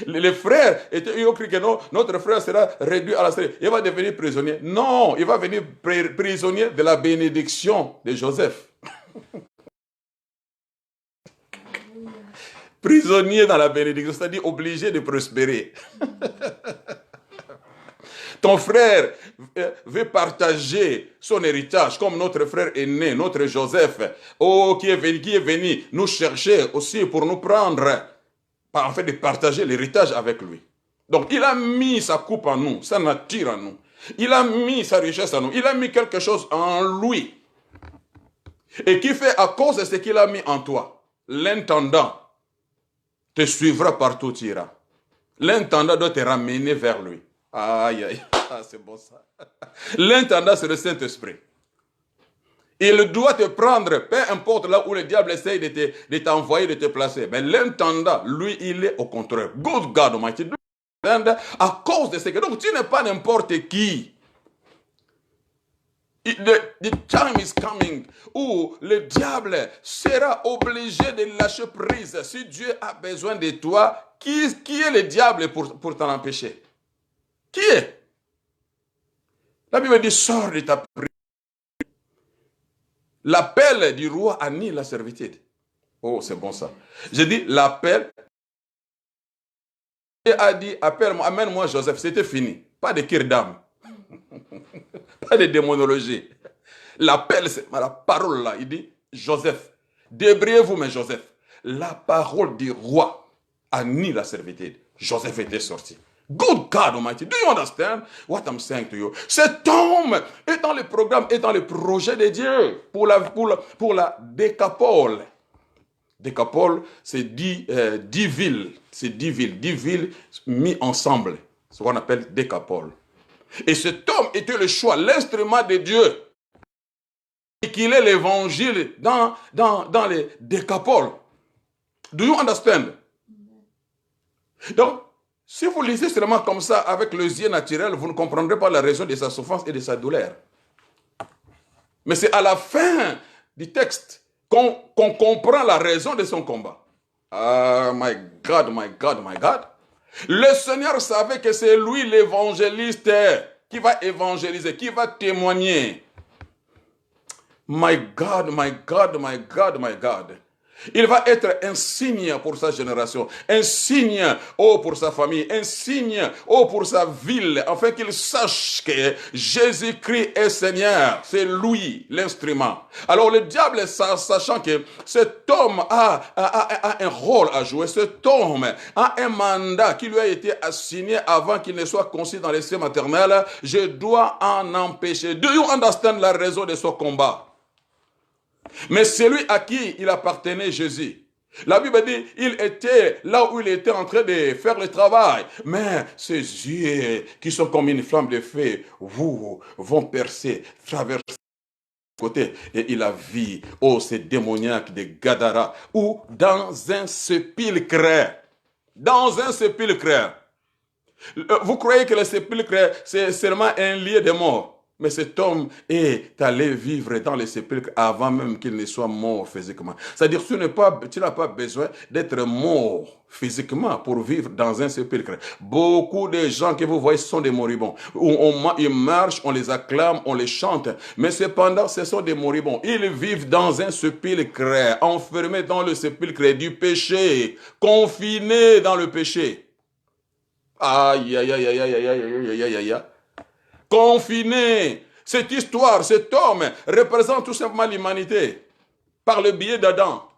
Les frères, ils ont cru que non, notre frère sera réduit à la série. Il va devenir prisonnier. Non, il va devenir prisonnier de la bénédiction de Joseph. Prisonnier dans la bénédiction, c'est-à-dire obligé de prospérer. Ton frère veut partager son héritage comme notre frère aîné, notre Joseph, qui est venu nous chercher aussi pour nous prendre. en fait de partager l'héritage avec lui. Donc il a mis sa coupe en nous, sa nature en nous. Il a mis sa richesse en nous. Il a mis quelque chose en lui. Et qui fait à cause de ce qu'il a mis en toi, l'intendant te suivra partout où tu iras. L'intendant doit te ramener vers lui. Aïe, aïe, ah, c'est bon ça. L'intendant, c'est le Saint-Esprit. Il doit te prendre, peu importe là où le diable essaye de t'envoyer, de te placer. Mais l'intendant, lui, il est au contraire. Good God Almighty. À cause de ce que... Donc, tu n'es pas n'importe qui. The time is coming où le diable sera obligé de lâcher prise. Si Dieu a besoin de toi, qui est le diable pour t'en empêcher? Qui est? La Bible dit, sors de ta prière. L'appel du roi annule la servitude. Oh, c'est bon ça. J'ai dit, l'appel. Il a dit, appelle-moi, amène-moi Joseph. C'était fini. Pas de kirdam. Pas de démonologie. L'appel, c'est la parole là. Il dit, Joseph, débrouillez-vous, mais Joseph. La parole du roi annule la servitude. Joseph était sorti. Good God Almighty, do you understand what I'm saying to you? Cet homme est dans le programme, est dans le projet de Dieu pour la décapole. Décapole, c'est 10 villes. C'est 10 villes mis ensemble. C'est ce qu'on appelle décapole. Et cet homme était le choix, l'instrument de Dieu. Et qu'il est l'évangile dans les décapoles. Do you understand? Donc, si vous lisez seulement comme ça, avec les yeux naturels, vous ne comprendrez pas la raison de sa souffrance et de sa douleur. Mais c'est à la fin du texte qu'on comprend la raison de son combat. Ah, my God, my God, my God. Le Seigneur savait que c'est lui l'évangéliste qui va évangéliser, qui va témoigner. My God, my God, my God, my God. Il va être un signe pour sa génération, un signe pour sa famille, un signe pour sa ville, afin qu'il sache que Jésus-Christ est Seigneur. C'est lui l'instrument. Alors le diable, sachant que cet homme a un rôle à jouer, cet homme a un mandat qui lui a été assigné avant qu'il ne soit conçu dans les cieux maternels, je dois en empêcher. Do you understand la raison de ce combat? Mais celui à qui il appartenait, Jésus, la Bible dit, il était là où il était en train de faire le travail. Mais ses yeux, qui sont comme une flamme de feu, vont percer, traverser le côté. Et il a vu, ces démoniaques de Gadara, ou dans un sépulcre. Dans un sépulcre. Vous croyez que le sépulcre, c'est seulement un lieu de mort? Mais cet homme est allé vivre dans les sépulcres avant même qu'il ne soit mort physiquement. C'est-à-dire que tu n'as pas besoin d'être mort physiquement pour vivre dans un sépulcre. Beaucoup de gens que vous voyez sont des moribonds. Ils marchent, on les acclame, on les chante. Mais cependant, ce sont des moribonds. Ils vivent dans un sépulcre, enfermés dans le sépulcre du péché, confinés dans le péché. Aïe, aïe, aïe, aïe, aïe, aïe, aïe, aïe, aïe, aïe. Confiné. Cette histoire, cet homme représente tout simplement l'humanité par le biais d'Adam.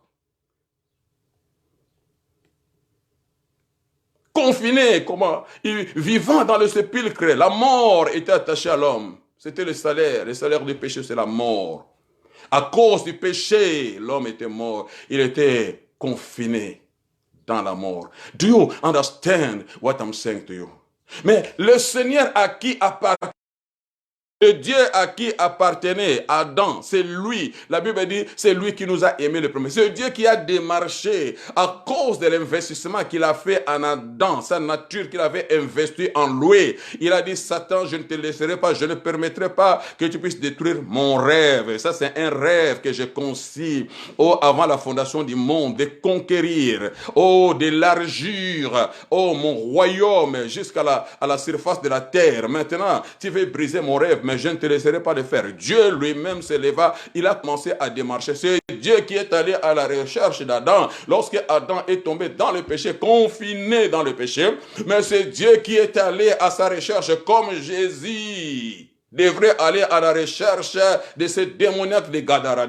Confiné, comment? Vivant dans le sépulcre, la mort était attachée à l'homme. C'était le salaire du péché, c'est la mort. À cause du péché, l'homme était mort. Il était confiné dans la mort. Do you understand what I'm saying to you? Mais le Seigneur à qui appartient, le Dieu à qui appartenait Adam, c'est lui. La Bible dit, c'est lui qui nous a aimés le premier. C'est Dieu qui a démarché à cause de l'investissement qu'il a fait en Adam, sa nature qu'il avait investie en lui. Il a dit, Satan, je ne te laisserai pas, je ne permettrai pas que tu puisses détruire mon rêve. Ça, c'est un rêve que j'ai conçu avant la fondation du monde, de conquérir, d'élargir, mon royaume jusqu'à la surface de la terre. Maintenant, tu veux briser mon rêve, mais je ne te laisserai pas le faire. Dieu lui-même se leva, il a commencé à démarcher. C'est Dieu qui est allé à la recherche d'Adam. Lorsque Adam est tombé dans le péché, confiné dans le péché, mais c'est Dieu qui est allé à sa recherche comme Jésus. devrait aller à la recherche de ces démoniaques de Gadara.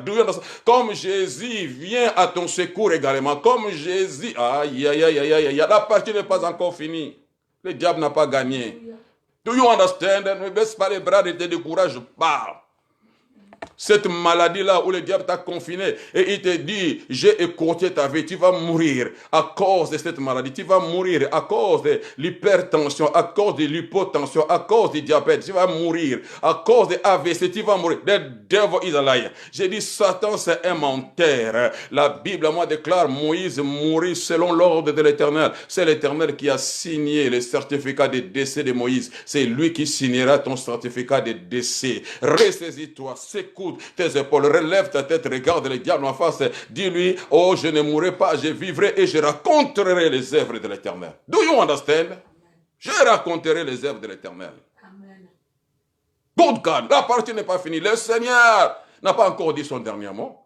Comme Jésus vient à ton secours également, comme Jésus... Aïe, aïe, aïe, aïe, aïe, la partie n'est pas encore finie. Le diable n'a pas gagné. Do you understand? Ne baisse pas les bras, ne te décourage pas. Cette maladie-là où le diable t'a confiné et il te dit, j'ai écourté ta vie, tu vas mourir à cause de cette maladie, tu vas mourir à cause de l'hypertension, à cause de l'hypotension, à cause du diabète, tu vas mourir à cause de AVC, tu vas mourir. The devil is a liar. J'ai dit, Satan c'est un menteur. La Bible à moi déclare, Moïse mourit selon l'ordre de l'Éternel. C'est l'Éternel qui a signé le certificat de décès de Moïse. C'est lui qui signera ton certificat de décès. Ressaisis-toi, écoute tes épaules, relève ta tête, regarde le diable en face, dis-lui, oh, je ne mourrai pas, je vivrai et je raconterai les œuvres de l'Éternel. Do you understand? Je raconterai les œuvres de l'Éternel. Good God, la partie n'est pas finie. Le Seigneur n'a pas encore dit son dernier mot.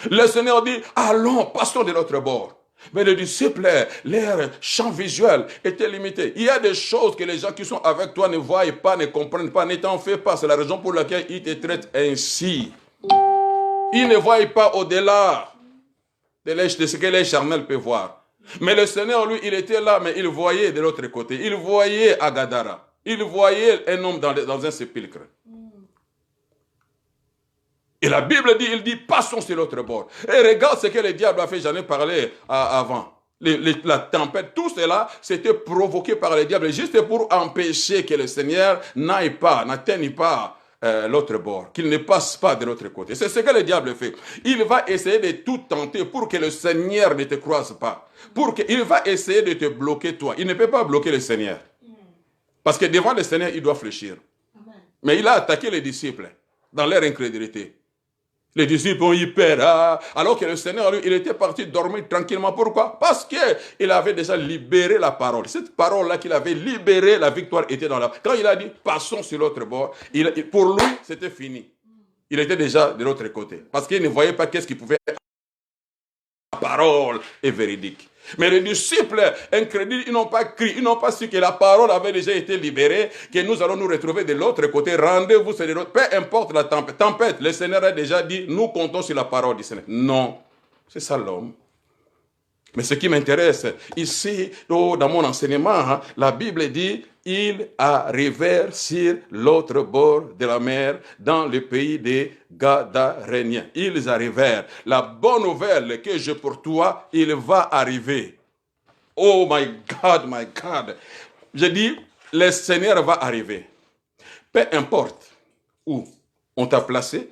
Le Seigneur dit, allons, passons de l'autre bord. Mais les disciples, leur champ visuel était limité. Il y a des choses que les gens qui sont avec toi ne voient pas, ne comprennent pas, ne t'en fais pas. C'est la raison pour laquelle ils te traitent ainsi. Ils ne voient pas au-delà de ce que les charnels peuvent voir. Mais le Seigneur, lui, il était là, mais il voyait de l'autre côté. Il voyait à Gadara. Il voyait un homme dans un sépulcre. Et la Bible dit, il dit, passons sur l'autre bord. Et regarde ce que le diable a fait, j'en ai parlé avant. La tempête, tout cela, c'était provoqué par le diable, juste pour empêcher que le Seigneur n'atteigne pas l'autre bord, qu'il ne passe pas de l'autre côté. C'est ce que le diable fait. Il va essayer de tout tenter pour que le Seigneur ne te croise pas. Il va essayer de te bloquer toi. Il ne peut pas bloquer le Seigneur. Parce que devant le Seigneur, il doit fléchir. Mais il a attaqué les disciples dans leur incrédulité. Les disciples ont eu peur, alors que le Seigneur, lui, il était parti dormir tranquillement. Pourquoi? Parce qu'il avait déjà libéré la parole. Cette parole-là qu'il avait libérée, la victoire était dans la... Quand il a dit, passons sur l'autre bord, pour lui, c'était fini. Il était déjà de l'autre côté. Parce qu'il ne voyait pas qu'est-ce qu'il pouvait... La parole est véridique. Mais les disciples incrédules, ils n'ont pas crié, ils n'ont pas su que la parole avait déjà été libérée, que nous allons nous retrouver de l'autre côté. Rendez-vous sur l'autre. Peu importe la tempête, le Seigneur a déjà dit, nous comptons sur la parole du Seigneur. Non, c'est ça l'homme. Mais ce qui m'intéresse, ici, dans mon enseignement, la Bible dit, ils arrivèrent sur l'autre bord de la mer, dans le pays des Gadaréniens. Ils arrivèrent. La bonne nouvelle que j'ai pour toi, il va arriver. Oh my God, my God. Je dis, le Seigneur va arriver. Peu importe où on t'a placé,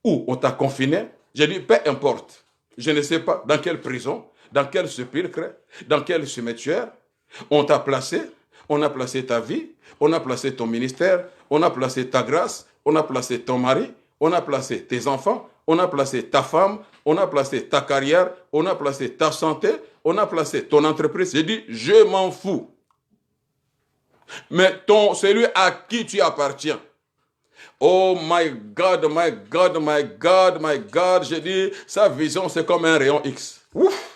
où on t'a confiné, je dis, peu importe. Je ne sais pas dans quelle prison, dans quel sépulcre, dans quel cimetière on t'a placé, on a placé ta vie, on a placé ton ministère, on a placé ta grâce, on a placé ton mari, on a placé tes enfants, on a placé ta femme, on a placé ta carrière, on a placé ta santé, on a placé ton entreprise. J'ai dit, je m'en fous. Mais celui à qui tu appartiens. Oh my God, my God, my God, my God. J'ai dit, sa vision c'est comme un rayon X. Ouf.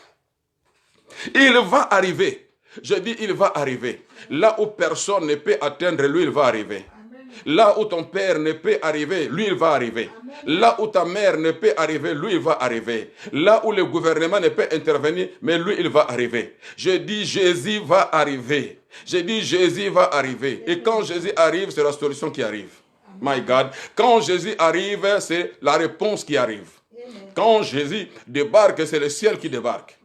Il va arriver. Je dis, il va arriver. Là où personne ne peut atteindre, lui, il va arriver. Là où ton père ne peut arriver, lui, il va arriver. Là où ta mère ne peut arriver, lui, il va arriver. Là où le gouvernement ne peut intervenir, mais lui, il va arriver. Je dis, Jésus va arriver. Je dis, Jésus va arriver. Et quand Jésus arrive, c'est la solution qui arrive. My God. Quand Jésus arrive, c'est la réponse qui arrive. Quand Jésus débarque, c'est le ciel qui débarque.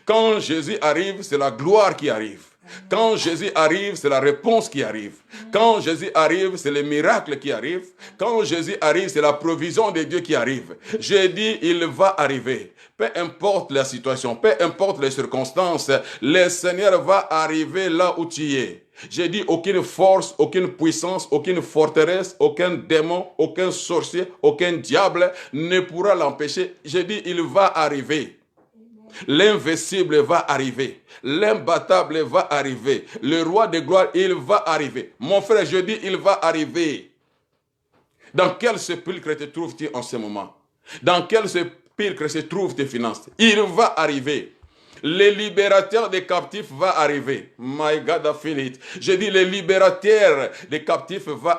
Quand Jésus arrive, c'est la gloire qui arrive. Quand Jésus arrive, c'est la réponse qui arrive. Quand Jésus arrive, c'est le miracle qui arrive. Quand Jésus arrive, c'est la provision de Dieu qui arrive. J'ai dit, il va arriver. Peu importe la situation, peu importe les circonstances, le Seigneur va arriver là où tu es. J'ai dit, aucune force, aucune puissance, aucune forteresse, aucun démon, aucun sorcier, aucun diable ne pourra l'empêcher. J'ai dit, il va arriver. L'invincible va arriver. L'imbattable va arriver. Le roi de gloire, il va arriver. Mon frère, je dis, il va arriver. Dans quel sépulcre te trouves-tu en ce moment? Dans quel sépulcre se trouvent tes finances? Il va arriver. Le libérateur des captifs va arriver. My God, I feel it. Je dis, le libérateur des captifs va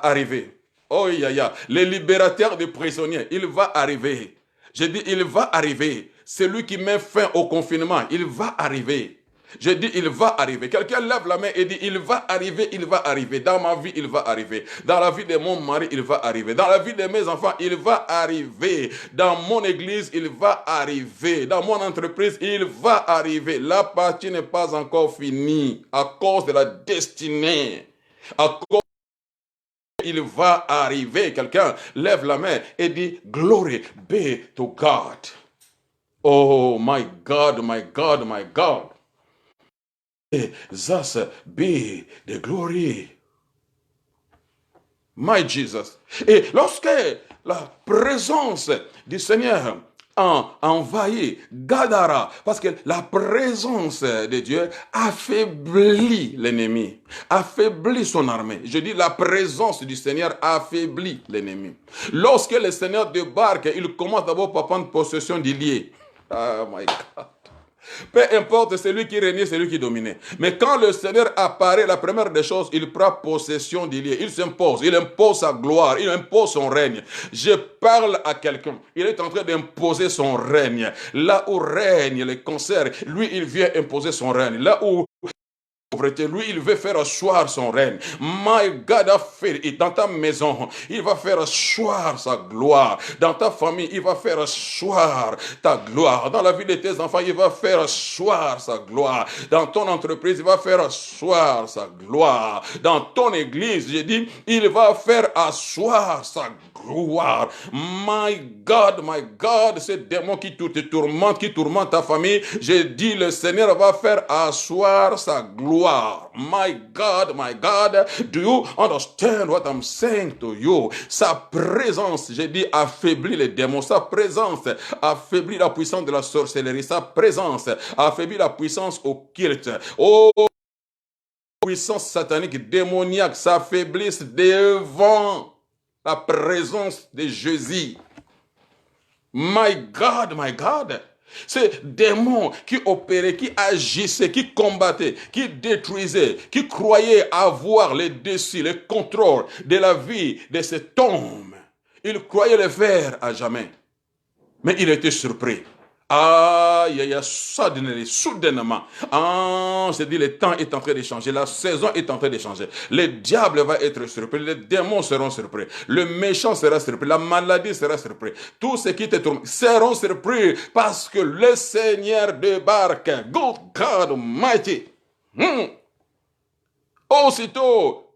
arriver. Oh, le libérateur des prisonniers, il va arriver. Je dis, il va arriver. Celui qui met fin au confinement, il va arriver. Je dis, il va arriver. Quelqu'un lève la main et dit, il va arriver, il va arriver. Dans ma vie, il va arriver. Dans la vie de mon mari, il va arriver. Dans la vie de mes enfants, il va arriver. Dans mon église, il va arriver. Dans mon entreprise, il va arriver. La partie n'est pas encore finie à cause de la destinée. À cause il va arriver. Quelqu'un lève la main et dit, Glory be to God. Oh my God, my God, my God. Thus be the glory. My Jesus. Et lorsque la présence du Seigneur a envahi Gadara, parce que la présence de Dieu affaiblit l'ennemi, affaiblit son armée. Je dis la présence du Seigneur affaiblit l'ennemi. Lorsque le Seigneur débarque, il commence d'abord par prendre possession du lieu. Oh my God. Peu importe celui qui régnait, celui qui dominait. Mais quand le Seigneur apparaît, la première des choses, il prend possession du lieu. Il s'impose, il impose sa gloire, il impose son règne. Je parle à quelqu'un, il est en train d'imposer son règne. Là où règne les cancers, lui, il vient imposer son règne. Là où lui, il veut faire asseoir son règne. My God, et dans ta maison, il va faire asseoir sa gloire. Dans ta famille, il va faire asseoir ta gloire. Dans la vie de tes enfants, il va faire asseoir sa gloire. Dans ton entreprise, il va faire asseoir sa gloire. Dans ton église, j'ai dit, il va faire asseoir sa gloire. My God, ce démon qui te tourmente, qui tourmente ta famille, j'ai dit, le Seigneur va faire asseoir sa gloire. My God, do you understand what I'm saying to you? Sa présence, j'ai dit, affaiblit les démons. Sa présence affaiblit la puissance de la sorcellerie. Sa présence affaiblit la puissance occulte. Oh, puissance satanique, démoniaque, s'affaiblissent devant la présence de Jésus. My God. Ces démons qui opéraient, qui agissaient, qui combattaient, qui détruisaient, qui croyaient avoir le dessus, le contrôle de la vie de cet homme. Ils croyaient le faire à jamais. Mais il était surpris. Soudainement. C'est dit, le temps est en train de changer, la saison est en train de changer. Le diable va être surpris, les démons seront surpris, le méchant sera surpris, la maladie sera surpris. Tous ceux qui te tournent seront surpris parce que le Seigneur débarque. Good God Almighty. Aussitôt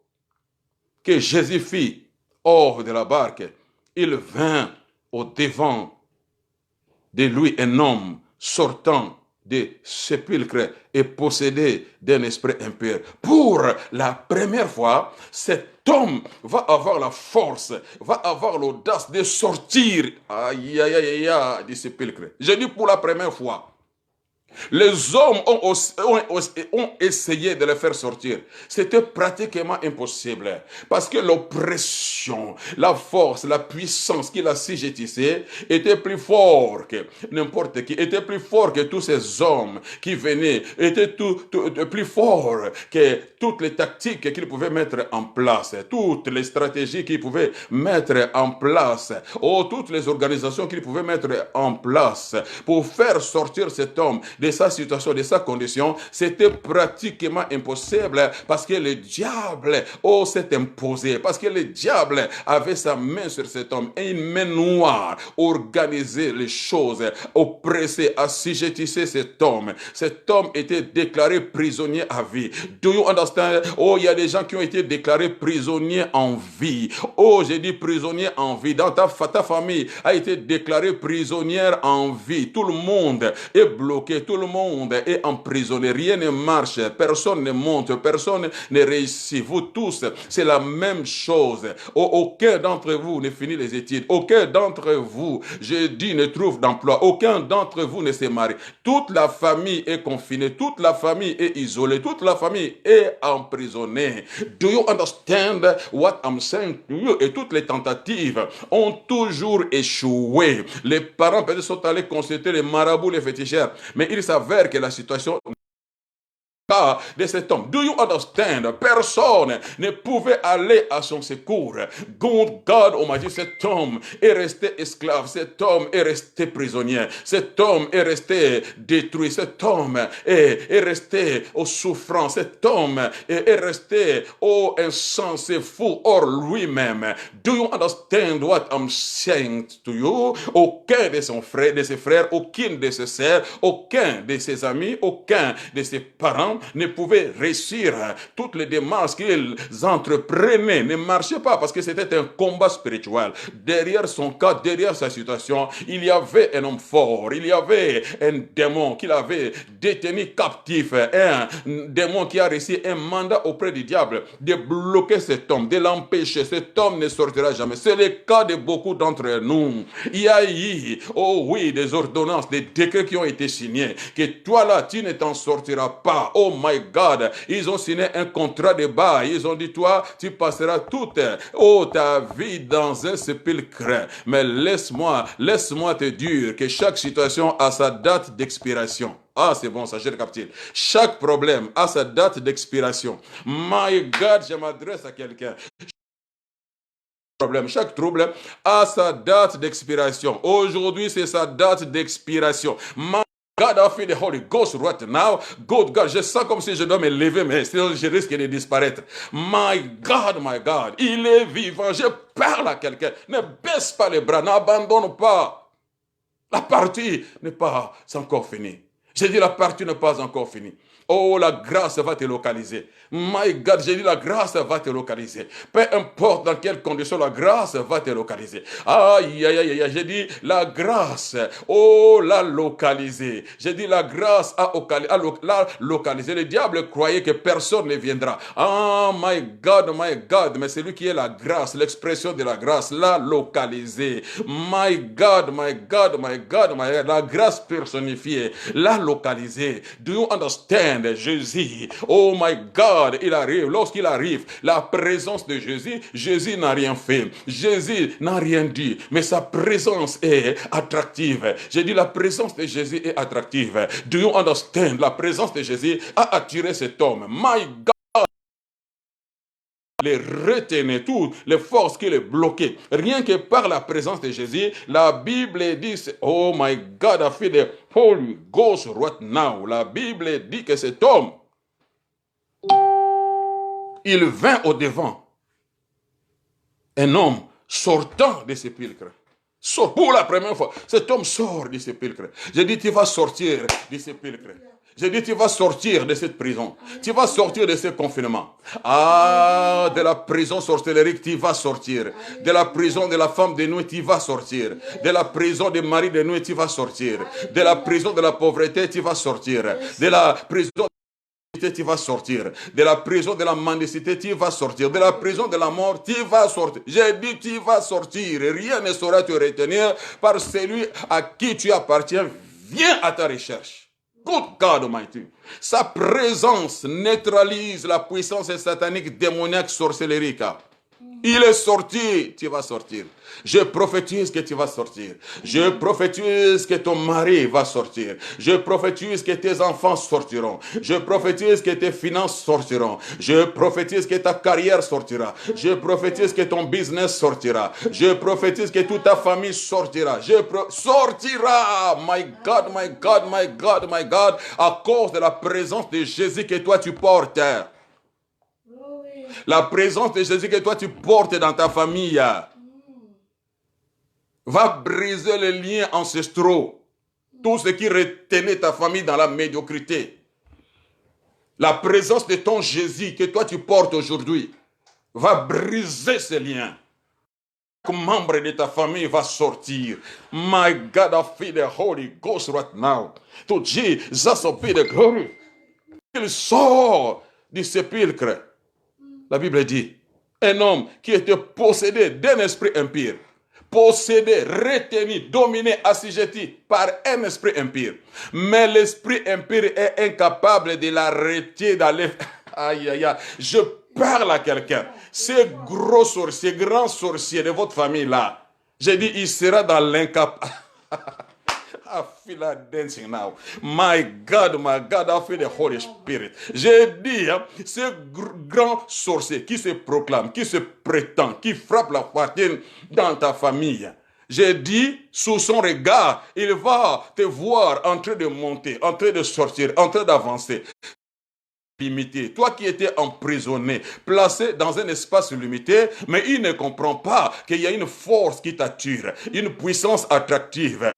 que Jésus fit hors de la barque, il vint au devant de lui un homme sortant des sépulcres et possédé d'un esprit impur. Pour la première fois, cet homme va avoir la force, va avoir l'audace de sortir du sépulcre. Je dis pour la première fois. Les hommes ont essayé de le faire sortir. C'était pratiquement impossible. Parce que l'oppression, la force, la puissance qu'il assujettissait était plus fort que n'importe qui. Était plus fort que tous ces hommes qui venaient. Était plus fort que toutes les tactiques qu'il pouvait mettre en place. Toutes les stratégies qu'il pouvait mettre en place. Toutes les organisations qu'il pouvait mettre en place pour faire sortir cet homme de sa situation, de sa condition, c'était pratiquement impossible parce que le diable s'est imposé, parce que le diable avait sa main sur cet homme et une main noire organisait les choses, oppressait, assujettissait cet homme. Cet homme était déclaré prisonnier à vie. Do you understand? Il y a des gens qui ont été déclarés prisonniers en vie. J'ai dit prisonnier en vie. Dans ta famille a été déclarée prisonnière en vie. Tout le monde est bloqué, tout le monde est emprisonné, rien ne marche, personne ne monte, personne ne réussit. Vous tous, c'est la même chose. Aucun d'entre vous ne finit les études, aucun d'entre vous, je dis, ne trouve d'emploi, aucun d'entre vous ne se marie. Toute la famille est confinée, toute la famille est isolée, toute la famille est emprisonnée. Do you understand what I'm saying to you? Et toutes les tentatives ont toujours échoué. Les parents peut-être sont allés consulter les marabouts, les féticheurs, mais ils qu'il s'avère que la situation de cet homme. Do you understand? Personne ne pouvait aller à son secours. God, on m'a dit, cet homme est resté esclave, cet homme est resté prisonnier, cet homme est resté détruit, cet homme est resté aux souffrances, cet homme est resté insensé, fou, hors lui-même. Do you understand what I'm saying to you? Aucun de ses frères, aucun de ses sœurs, aucun de ses amis, aucun de ses parents ne pouvaient réussir. Toutes les démarches qu'ils entreprenaient ne marchaient pas parce que c'était un combat spirituel. Derrière son cas, derrière sa situation, il y avait un homme fort, il y avait un démon qu'il avait détenu captif, un démon qui a reçu un mandat auprès du diable de bloquer cet homme, de l'empêcher. Cet homme ne sortira jamais. C'est le cas de beaucoup d'entre nous. Il y a eu, oh oui, des ordonnances, des décrets qui ont été signés, que toi là, tu ne t'en sortiras pas. Oh my God, ils ont signé un contrat de bail. Ils ont dit, toi, tu passeras toute ta vie dans un sépulcre. Mais laisse-moi te dire que chaque situation a sa date d'expiration. Ah, c'est bon, ça, j'ai capté. Chaque problème a sa date d'expiration. My God, je m'adresse à quelqu'un. Chaque trouble a sa date d'expiration. Aujourd'hui, c'est sa date d'expiration. God, I feel the Holy Ghost right now. God, je sens comme si je dois me lever, mais sinon je risque de disparaître. My God, il est vivant. Je parle à quelqu'un. Ne baisse pas les bras, n'abandonne pas. La partie n'est pas encore finie. J'ai dit la partie n'est pas encore finie. Oh, la grâce va te localiser. My God, j'ai dit la grâce va te localiser. Peu importe dans quelles conditions, la grâce va te localiser. Aïe, aïe, aïe, j'ai dit la grâce, l'a localiser. J'ai dit la grâce a localisé. Le diable croyait que personne ne viendra. Ah, my God, mais c'est lui qui est la grâce, l'expression de la grâce, l'a localisé. My God, la grâce personnifiée, l'a localisé. Do you understand? Jésus, oh my God, il arrive. Lorsqu'il arrive, la présence de Jésus n'a rien fait. Jésus n'a rien dit, mais sa présence est attractive. J'ai dit la présence de Jésus est attractive. Do you understand? La présence de Jésus a attiré cet homme. My God, les retenait, toutes les forces qui les bloquaient. Rien que par la présence de Jésus, la Bible dit, oh my God, I feel the Holy Ghost right now. La Bible dit que cet homme, il vint au devant. Un homme sortant des sépulcres. Pour la première fois, cet homme sort du sépulcre. J'ai dit, tu vas sortir du sépulcre. J'ai dit, tu vas sortir de cette prison. Tu vas sortir de ce confinement. Ah, de la prison sorcellerie, tu vas sortir. De la prison de la femme de nuit, tu vas sortir. De la prison des maris de nuit, tu vas sortir. De la prison de la pauvreté, tu vas sortir. De la prison de tu vas sortir. De la prison de la mendicité, tu vas sortir. De la prison de la mort, tu vas sortir. J'ai dit, tu vas sortir. Rien ne saura te retenir par celui à qui tu appartiens. Viens à ta recherche. Good God Almighty. Sa présence neutralise la puissance satanique, démoniaque, sorcellerique. Il est sorti, tu vas sortir. Je prophétise que tu vas sortir. Je prophétise que ton mari va sortir. Je prophétise que tes enfants sortiront. Je prophétise que tes finances sortiront. Je prophétise que ta carrière sortira. Je prophétise que ton business sortira. Je prophétise que toute ta famille sortira. Sortira. My God, à cause de la présence de Jésus que toi tu portes. La présence de Jésus que toi tu portes dans ta famille va briser les liens ancestraux. Tout ce qui retenait ta famille dans la médiocrité. La présence de ton Jésus que toi tu portes aujourd'hui va briser ces liens. Chaque membre de ta famille va sortir. My God, I feel the Holy Ghost right now. To Jesus be the glory. Il sort du sépulcre. La Bible dit, un homme qui était possédé d'un esprit impur, possédé, retenu, dominé, assujetti par un esprit impur. Mais l'esprit impur est incapable de l'arrêter d'aller. Aïe, aïe, aïe. Je parle à quelqu'un. Ces gros sorciers, ces grands sorciers de votre famille là, j'ai dit, il sera dans l'incapacité. I feel like dancing now. My God, I feel the Holy Spirit. J'ai dit, hein, ce grand sorcier qui se proclame, qui se prétend, qui frappe la poitrine dans ta famille. J'ai dit, sous son regard, il va te voir en train de monter, en train de sortir, en train d'avancer. Limité. Toi qui étais emprisonné, placé dans un espace limité, mais il ne comprend pas qu'il y a une force qui t'attire, une puissance attractive.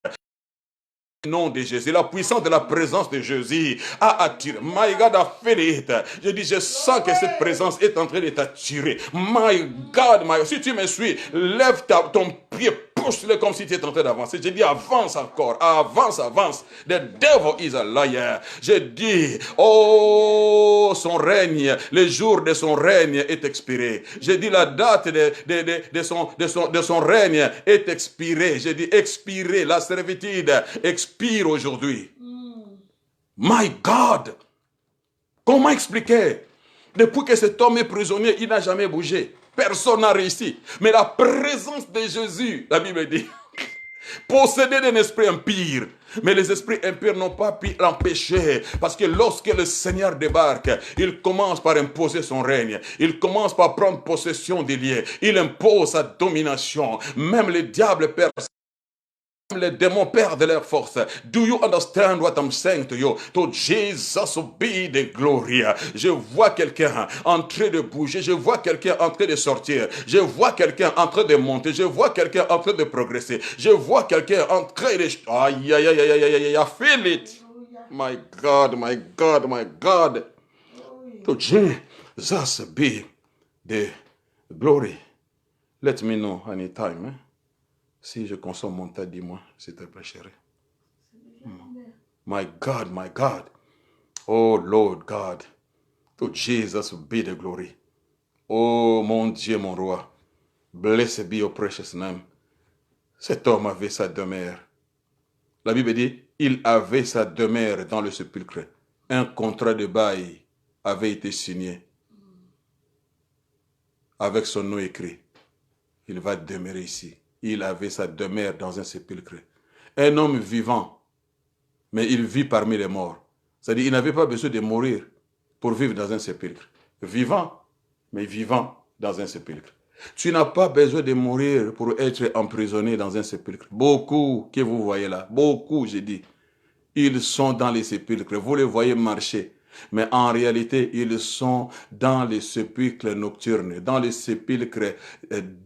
Le nom de Jésus, la puissance de la présence de Jésus a attiré. My God, I feel it. Je dis, je sens que cette présence est en train de t'attirer. My God, si tu me suis, lève ton pied, pousse-le comme si tu étais en train d'avancer. Je dis, avance encore, avance, avance. The devil is a liar. Je dis, oh, son règne, le jour de son règne est expiré. Je dis, la date de son règne est expirée. Je dis, expiré, la servitude expire aujourd'hui. My God! Comment expliquer? Depuis que cet homme est prisonnier, il n'a jamais bougé. Personne n'a réussi. Mais la présence de Jésus, la Bible dit, possédé d'un esprit impur. Mais les esprits impurs n'ont pas pu l'empêcher. Parce que lorsque le Seigneur débarque, il commence par imposer son règne. Il commence par prendre possession des lieux. Il impose sa domination. Même le diable perd. Les démons perdent leur force. Do you understand what I'm saying to you? To Jesus be the glory. Je vois quelqu'un en train de bouger. Je vois quelqu'un en train de sortir. Je vois quelqu'un en train de monter. Je vois quelqu'un en train de progresser. Je vois quelqu'un en train de... Aïe, aïe, aïe, aïe, aïe, aïe, I feel it. My God, my God, my God. To Jesus be the glory. Let me know anytime. Si je consomme mon temps, dis-moi, s'il te plaît, chérie. My God, my God. Oh, Lord God. To Jesus be the glory. Oh, mon Dieu, mon roi. Blessed be your precious name. Cet homme avait sa demeure. La Bible dit, il avait sa demeure dans le sépulcre. Un contrat de bail avait été signé. Avec son nom écrit. Il va demeurer ici. Il avait sa demeure dans un sépulcre. Un homme vivant, mais il vit parmi les morts. C'est-à-dire, il n'avait pas besoin de mourir pour vivre dans un sépulcre. Vivant, mais vivant dans un sépulcre. Tu n'as pas besoin de mourir pour être emprisonné dans un sépulcre. Beaucoup que vous voyez là, beaucoup, j'ai dit, ils sont dans les sépulcres. Vous les voyez marcher. Mais en réalité, ils sont dans les sépulcres nocturnes, dans les sépulcres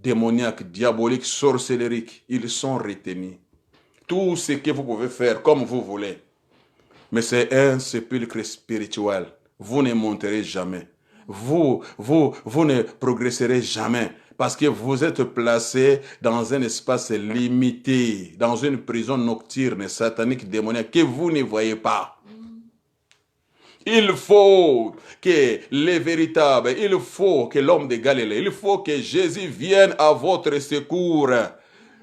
démoniaques, diaboliques, sorcelleriques. Ils sont retenus. Tout ce que vous pouvez faire comme vous voulez. Mais c'est un sépulcre spirituel. Vous ne monterez jamais. Vous ne progresserez jamais. Parce que vous êtes placé dans un espace limité, dans une prison nocturne, satanique, démoniaque, que vous ne voyez pas. Il faut que les véritables, il faut que l'homme de Galilée, il faut que Jésus vienne à votre secours.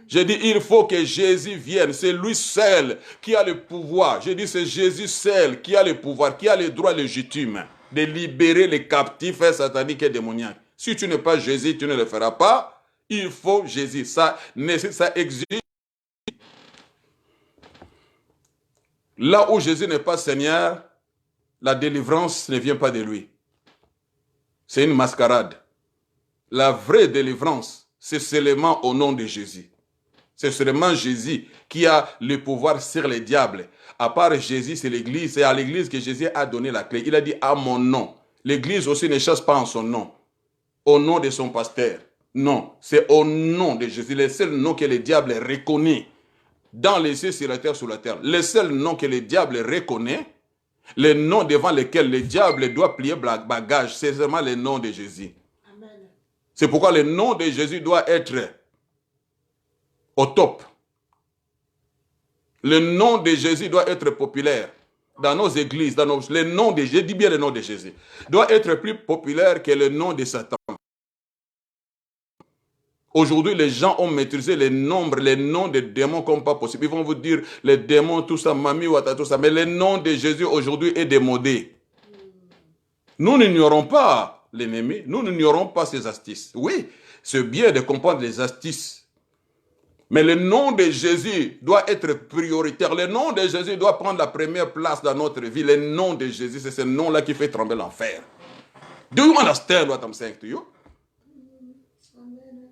Je dis, il faut que Jésus vienne. C'est lui seul qui a le pouvoir. Je dis, c'est Jésus seul qui a le pouvoir, qui a le droit légitime de libérer les captifs sataniques et démoniaques. Si tu n'es pas Jésus, tu ne le feras pas. Il faut Jésus. Ça exige. Là où Jésus n'est pas Seigneur, la délivrance ne vient pas de lui. C'est une mascarade. La vraie délivrance, c'est seulement au nom de Jésus. C'est seulement Jésus qui a le pouvoir sur les diables. À part Jésus, c'est l'église. C'est à l'église que Jésus a donné la clé. Il a dit à mon nom. L'église aussi ne chasse pas en son nom. Au nom de son pasteur. Non, c'est au nom de Jésus. Le seul nom que le diable reconnaît dans les cieux, sur la terre, sous la terre. Le seul nom que le diable reconnaît, le nom devant lequel le diable doit plier bagage, c'est seulement le nom de Jésus. C'est pourquoi le nom de Jésus doit être au top. Le nom de Jésus doit être populaire dans nos églises, le nom de Jésus, dis bien le nom de Jésus, doit être plus populaire que le nom de Satan. Aujourd'hui, les gens ont maîtrisé les nombres, les noms des démons comme pas possible. Ils vont vous dire les démons, tout ça, mami, wata, tout ça. Mais le nom de Jésus aujourd'hui est démodé. Nous n'ignorons pas l'ennemi, nous n'ignorons pas ses astuces. Oui, c'est bien de comprendre les astuces Mais le nom de Jésus doit être prioritaire. Le nom de Jésus doit prendre la première place dans notre vie. Le nom de Jésus, c'est ce nom-là qui fait trembler l'enfer. Do you understand what I'm saying to you?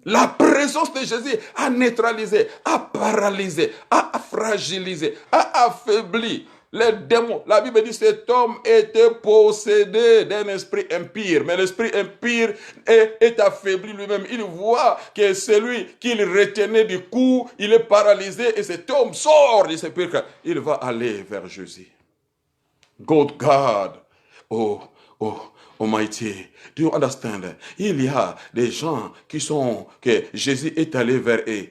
La présence de Jésus a neutralisé, a paralysé, a fragilisé, a affaibli les démons. La Bible dit que cet homme était possédé d'un esprit impur. Mais l'esprit impur est affaibli lui-même. Il voit que celui qu'il retenait du coup, il est paralysé et cet homme sort de ce pire. Il va aller vers Jésus. God, Almighty, do you understand? Il y a des gens que Jésus est allé vers eux.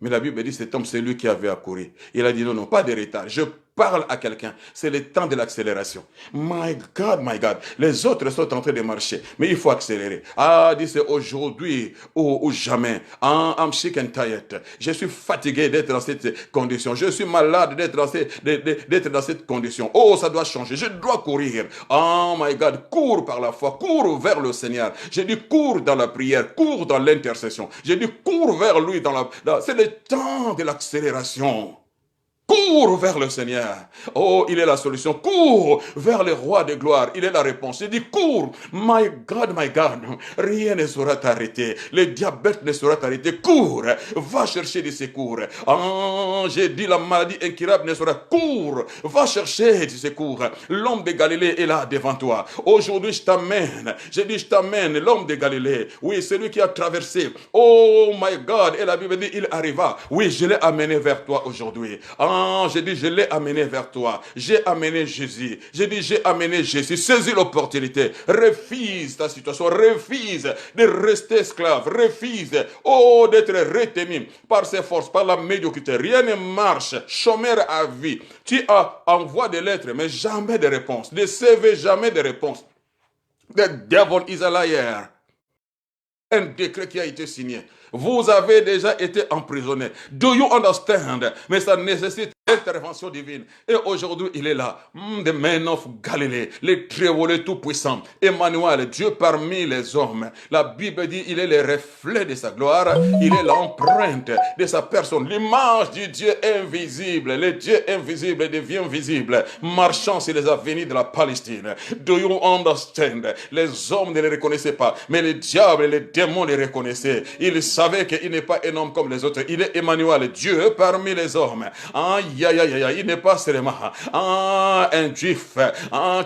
Mais la Bible dit, cet homme, c'est lui qui avait accouru. Il a dit, non, pas de retard. Je parle à quelqu'un. C'est le temps de l'accélération. My God. Les autres sont en train de marcher. Mais il faut accélérer. Dit c'est aujourd'hui ou jamais. I'm sick and tired. Je suis fatigué d'être dans cette condition. Je suis malade d'être dans cette condition. Ça doit changer. Je dois courir. Oh my God. Cours par la foi. Cours vers le Seigneur. J'ai dit cours dans la prière. Cours dans l'intercession. J'ai dit cours vers lui c'est le temps de l'accélération. Cours vers le Seigneur. Il est la solution. Cours vers le roi de gloire. Il est la réponse. Il dit cours. My God. Rien ne sera t'arrêter. Le diabète ne sera t'arrêter. Cours. Va chercher du secours. J'ai dit la maladie incurable ne sera. Cours. Va chercher du secours. L'homme de Galilée est là devant toi. Aujourd'hui, je t'amène. J'ai dit, je t'amène l'homme de Galilée. Oui, celui qui a traversé. Oh my God. Et la Bible dit, il arriva. Oui, je l'ai amené vers toi aujourd'hui. J'ai dit, je l'ai amené vers toi. J'ai amené Jésus. J'ai dit, j'ai amené Jésus. Saisis l'opportunité. Refuse ta situation. Refuse de rester esclave. Refuse, d'être retenu par ses forces, par la médiocrité. Rien ne marche. Chômeur à vie. Tu envoies des lettres, mais jamais de réponse. Des CV, jamais de réponse. The devil is a liar. Un décret qui a été signé. Vous avez déjà été emprisonné. Do you understand? Mais ça nécessite intervention divine. Et aujourd'hui, il est là. The man of Galilee, le Très-Haut, Tout-Puissant. Emmanuel, Dieu parmi les hommes. La Bible dit, il est le reflet de sa gloire. Il est l'empreinte de sa personne. L'image du Dieu invisible. Le Dieu invisible devient visible. Marchant sur les avenirs de la Palestine. Do you understand? Les hommes ne le reconnaissaient pas. Mais le diable et les démons le reconnaissaient. Ils savait qu'il n'est pas un homme comme les autres. Il est Emmanuel, Dieu parmi les hommes. Il n'est pas seulement un juif.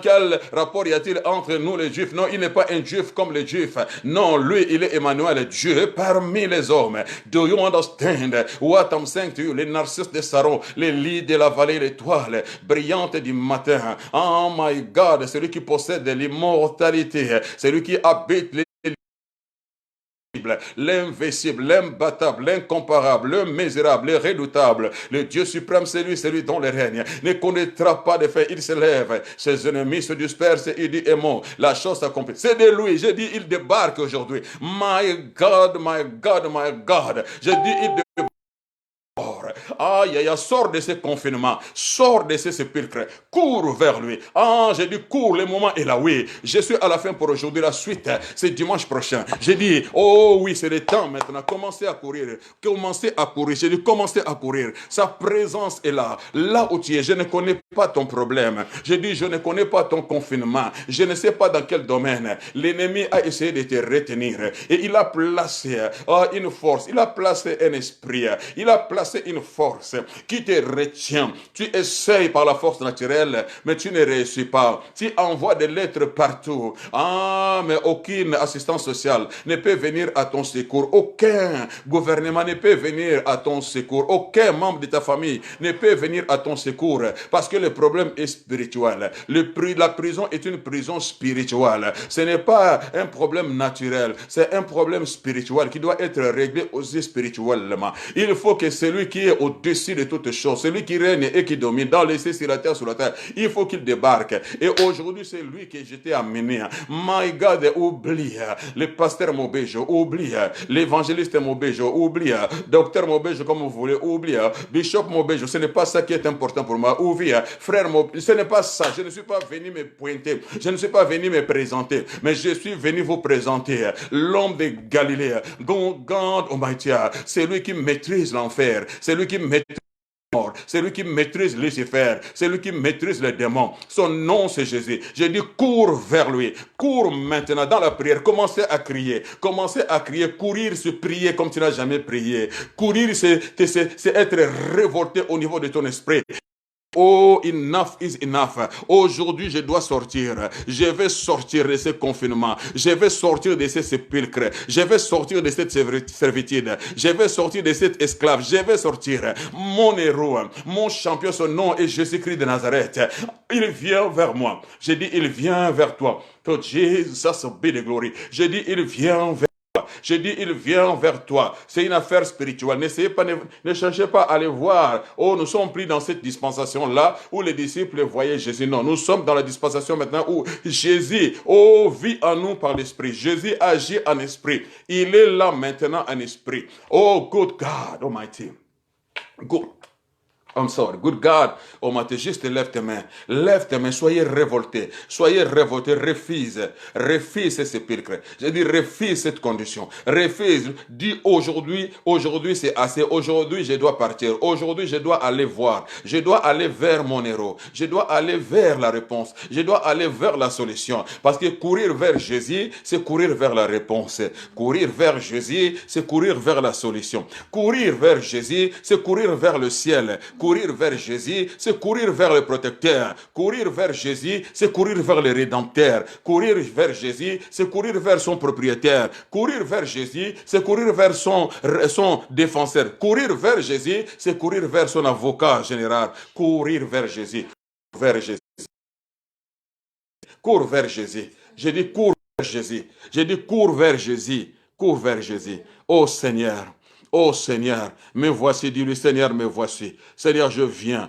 Quel rapport y a-t-il entre nous les juifs? Non, il n'est pas un juif comme les juifs. Non, lui, il est Emmanuel, Dieu parmi les hommes. Do you understand what I'm saying to you? Les narcisses de Saron, les lits de la vallée, l'étoile brillante du matin. Oh my God, celui qui possède l'immortalité, celui qui habite les l'invincible, l'imbattable, l'incomparable, le misérable, le redoutable, le Dieu suprême, c'est lui dont le règne ne connaîtra pas de fait. Il se lève, ses ennemis se dispersent, il dit aimons, la chose s'accomplit. C'est de lui, j'ai dit, il débarque aujourd'hui. My God, j'ai dit, il débarque. Sors de ce confinement, sors de ce sépulcre, cours vers lui. J'ai dit cours, le moment est là, oui. Je suis à la fin pour aujourd'hui, la suite, c'est dimanche prochain. J'ai dit, oui, c'est le temps maintenant, commencez à courir, j'ai dit commencez à courir. Sa présence est là, là où tu es. Je ne connais pas ton problème, j'ai dit, je ne connais pas ton confinement, je ne sais pas dans quel domaine. L'ennemi a essayé de te retenir et il a placé une force, il a placé un esprit, il a placé une force qui te retient. Tu essayes par la force naturelle, mais tu ne réussis pas. Tu envoies des lettres partout. Mais aucune assistance sociale ne peut venir à ton secours. Aucun gouvernement ne peut venir à ton secours. Aucun membre de ta famille ne peut venir à ton secours parce que le problème est spirituel. La prison est une prison spirituelle. Ce n'est pas un problème naturel, c'est un problème spirituel qui doit être réglé aussi spirituellement. Il faut que celui qui est au au-dessus de toutes choses, celui qui règne et qui domine dans les cieux, sur la terre, il faut qu'il débarque. Et aujourd'hui, c'est lui que je t'ai amené. My God, oublie le pasteur Mobejo, oublie l'évangéliste Mobejo, oublie docteur Mobejo, comme vous voulez, oublie Bishop Mobejo. Ce n'est pas ça qui est important pour moi. Oublie frère Mobejo, ce n'est pas ça. Je ne suis pas venu me pointer, je ne suis pas venu me présenter, mais je suis venu vous présenter l'homme de Galilée, God Almighty. C'est lui qui maîtrise l'enfer, c'est lui qui maîtrise la mort, c'est lui qui maîtrise Lucifer, c'est lui qui maîtrise les démons. Son nom c'est Jésus. J'ai dit cours vers lui, cours maintenant dans la prière, commencez à crier, courir, se prier comme tu n'as jamais prié. Courir, c'est être révolté au niveau de ton esprit. Oh, enough is enough. Aujourd'hui, je dois sortir. Je vais sortir de ce confinement. Je vais sortir de ce sépulcre. Je vais sortir de cette servitude. Je vais sortir de cet esclave. Je vais sortir. Mon héros, mon champion, son nom est Jésus-Christ de Nazareth. Il vient vers moi. J'ai dit, il vient vers toi. To Jesus be the glory. J'ai dit, il vient vers je dis, il vient vers toi. C'est une affaire spirituelle. Ne cherchez pas à aller voir. Oh, nous sommes pris dans cette dispensation-là où les disciples voyaient Jésus. Non, nous sommes dans la dispensation maintenant où Jésus, vit en nous par l'esprit. Jésus agit en esprit. Il est là maintenant en esprit. Oh, good God Almighty. Good God Almighty, juste lève tes mains, soyez révoltés, refuse ce sépulcre. Je dis refuse cette condition, refuse, dis aujourd'hui c'est assez, aujourd'hui je dois partir, aujourd'hui je dois aller voir, je dois aller vers mon héros, je dois aller vers la réponse, je dois aller vers la solution, parce que courir vers Jésus, c'est courir vers la réponse, courir vers Jésus, c'est courir vers la solution, courir vers Jésus, c'est courir vers le ciel. Courir vers Jésus, c'est courir vers le protecteur. Courir vers Jésus, c'est courir vers le rédempteur. Courir vers Jésus, c'est courir vers son propriétaire. Courir vers Jésus, c'est courir vers son défenseur. Courir vers Jésus, c'est courir vers son avocat général. Courir vers Jésus. Vers Jésus. Cours vers Jésus. J'ai dit cours vers Jésus. J'ai dit cours vers Jésus. Cours vers Jésus. Oh Seigneur. Oh Seigneur, me voici, dis-lui, Seigneur, me voici. Seigneur, je viens,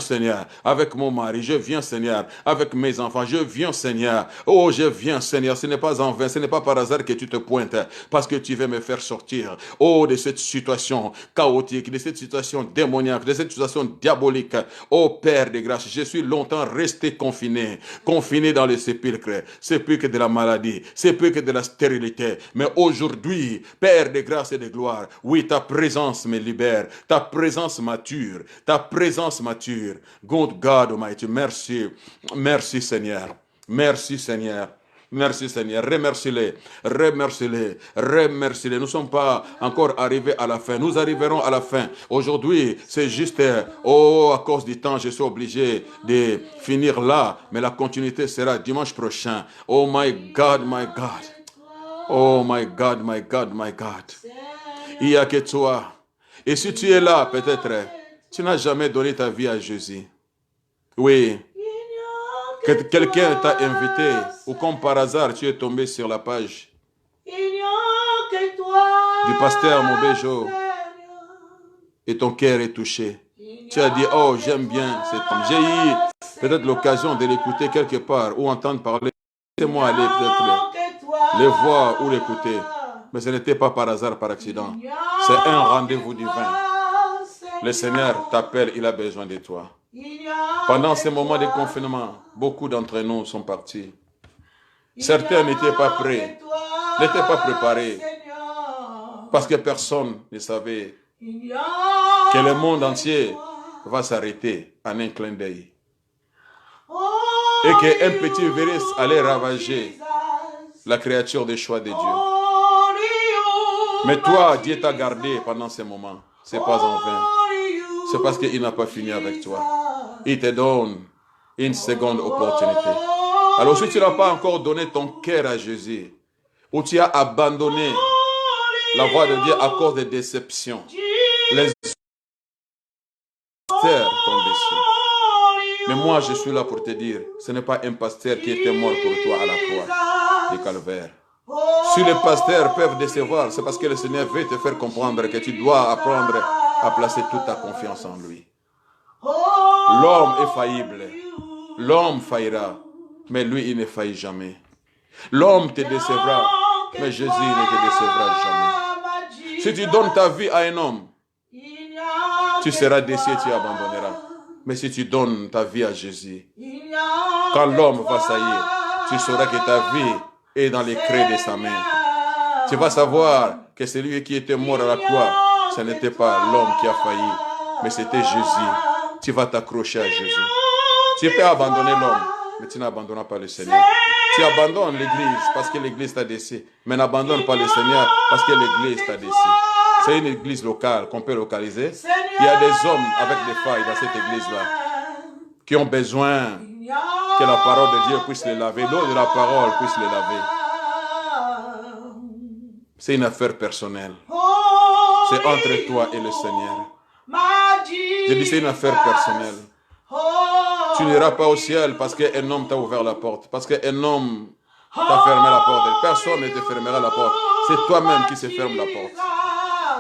Seigneur, avec mon mari, je viens, Seigneur, avec mes enfants, je viens, Seigneur. Oh, je viens, Seigneur, ce n'est pas en vain, ce n'est pas par hasard que tu te pointes, parce que tu veux me faire sortir, oh, de cette situation chaotique, de cette situation démoniaque, de cette situation diabolique. Oh, Père de grâce, je suis longtemps resté confiné dans le sépulcre de la maladie, sépulcre de la stérilité. Mais aujourd'hui, Père de grâce et de gloire, oui, ta présence me libère. Ta présence mature. Good God Almighty, merci. Merci Seigneur. Merci Seigneur. Merci Seigneur. Remercie-les. Nous ne sommes pas encore arrivés à la fin. Nous arriverons à la fin. Aujourd'hui, c'est juste, à cause du temps, je suis obligé de finir là. Mais la continuité sera dimanche prochain. Oh my God, my God. Oh my God, my God, my God. Il n'y a que toi. Et si tu es là, peut-être, tu n'as jamais donné ta vie à Jésus. Oui. Que quelqu'un t'a invité, ou comme par hasard, tu es tombé sur la page du pasteur Mobejo et ton cœur est touché. Tu as dit, oh, j'aime bien cet homme. J'ai eu peut-être l'occasion de l'écouter quelque part ou entendre parler. Laissez-moi aller peut-être les voir ou l'écouter. Mais ce n'était pas par hasard, par accident. C'est un rendez-vous divin. Le Seigneur t'appelle, il a besoin de toi. Pendant ces moments de confinement, beaucoup d'entre nous sont partis. Certains n'étaient pas prêts, n'étaient pas préparés. Parce que personne ne savait que le monde entier va s'arrêter en un clin d'œil. Et qu'un petit virus allait ravager la créature des choix de Dieu. Mais toi, Dieu t'a gardé pendant ces moments. Ce n'est pas en vain. C'est parce qu'il n'a pas fini avec toi. Il te donne une seconde opportunité. Alors si tu n'as pas encore donné ton cœur à Jésus, ou tu as abandonné la voie de Dieu à cause des déceptions, les pasteurs t'ont déçu. Mais moi, je suis là pour te dire, ce n'est pas un pasteur qui était mort pour toi à la croix du calvaire. Si les pasteurs peuvent décevoir, c'est parce que le Seigneur veut te faire comprendre que tu dois apprendre à placer toute ta confiance en lui. L'homme est faillible. L'homme faillira, mais lui, il ne faillit jamais. L'homme te décevra, mais Jésus ne te décevra jamais. Si tu donnes ta vie à un homme, tu seras déçu et tu abandonneras. Mais si tu donnes ta vie à Jésus, quand l'homme va saillir, tu sauras que ta vie est dans les creux de sa main. Tu vas savoir que celui qui était mort à la croix, ce n'était pas l'homme qui a failli, mais c'était Jésus. Tu vas t'accrocher à Jésus. Tu peux abandonner l'homme, mais tu n'abandonneras pas le Seigneur. Tu abandonnes l'église parce que l'église t'a déçu, mais n'abandonne pas le Seigneur parce que l'église t'a déçu. C'est une église locale qu'on peut localiser. Il y a des hommes avec des failles dans cette église-là qui ont besoin que la parole de Dieu puisse les laver, l'eau de la parole puisse les laver. C'est une affaire personnelle. C'est entre toi et le Seigneur. Je dis c'est une affaire personnelle. Tu n'iras pas au ciel parce qu'un homme t'a ouvert la porte, parce qu'un homme t'a fermé la porte. Personne ne te fermera la porte. C'est toi-même qui se ferme la porte.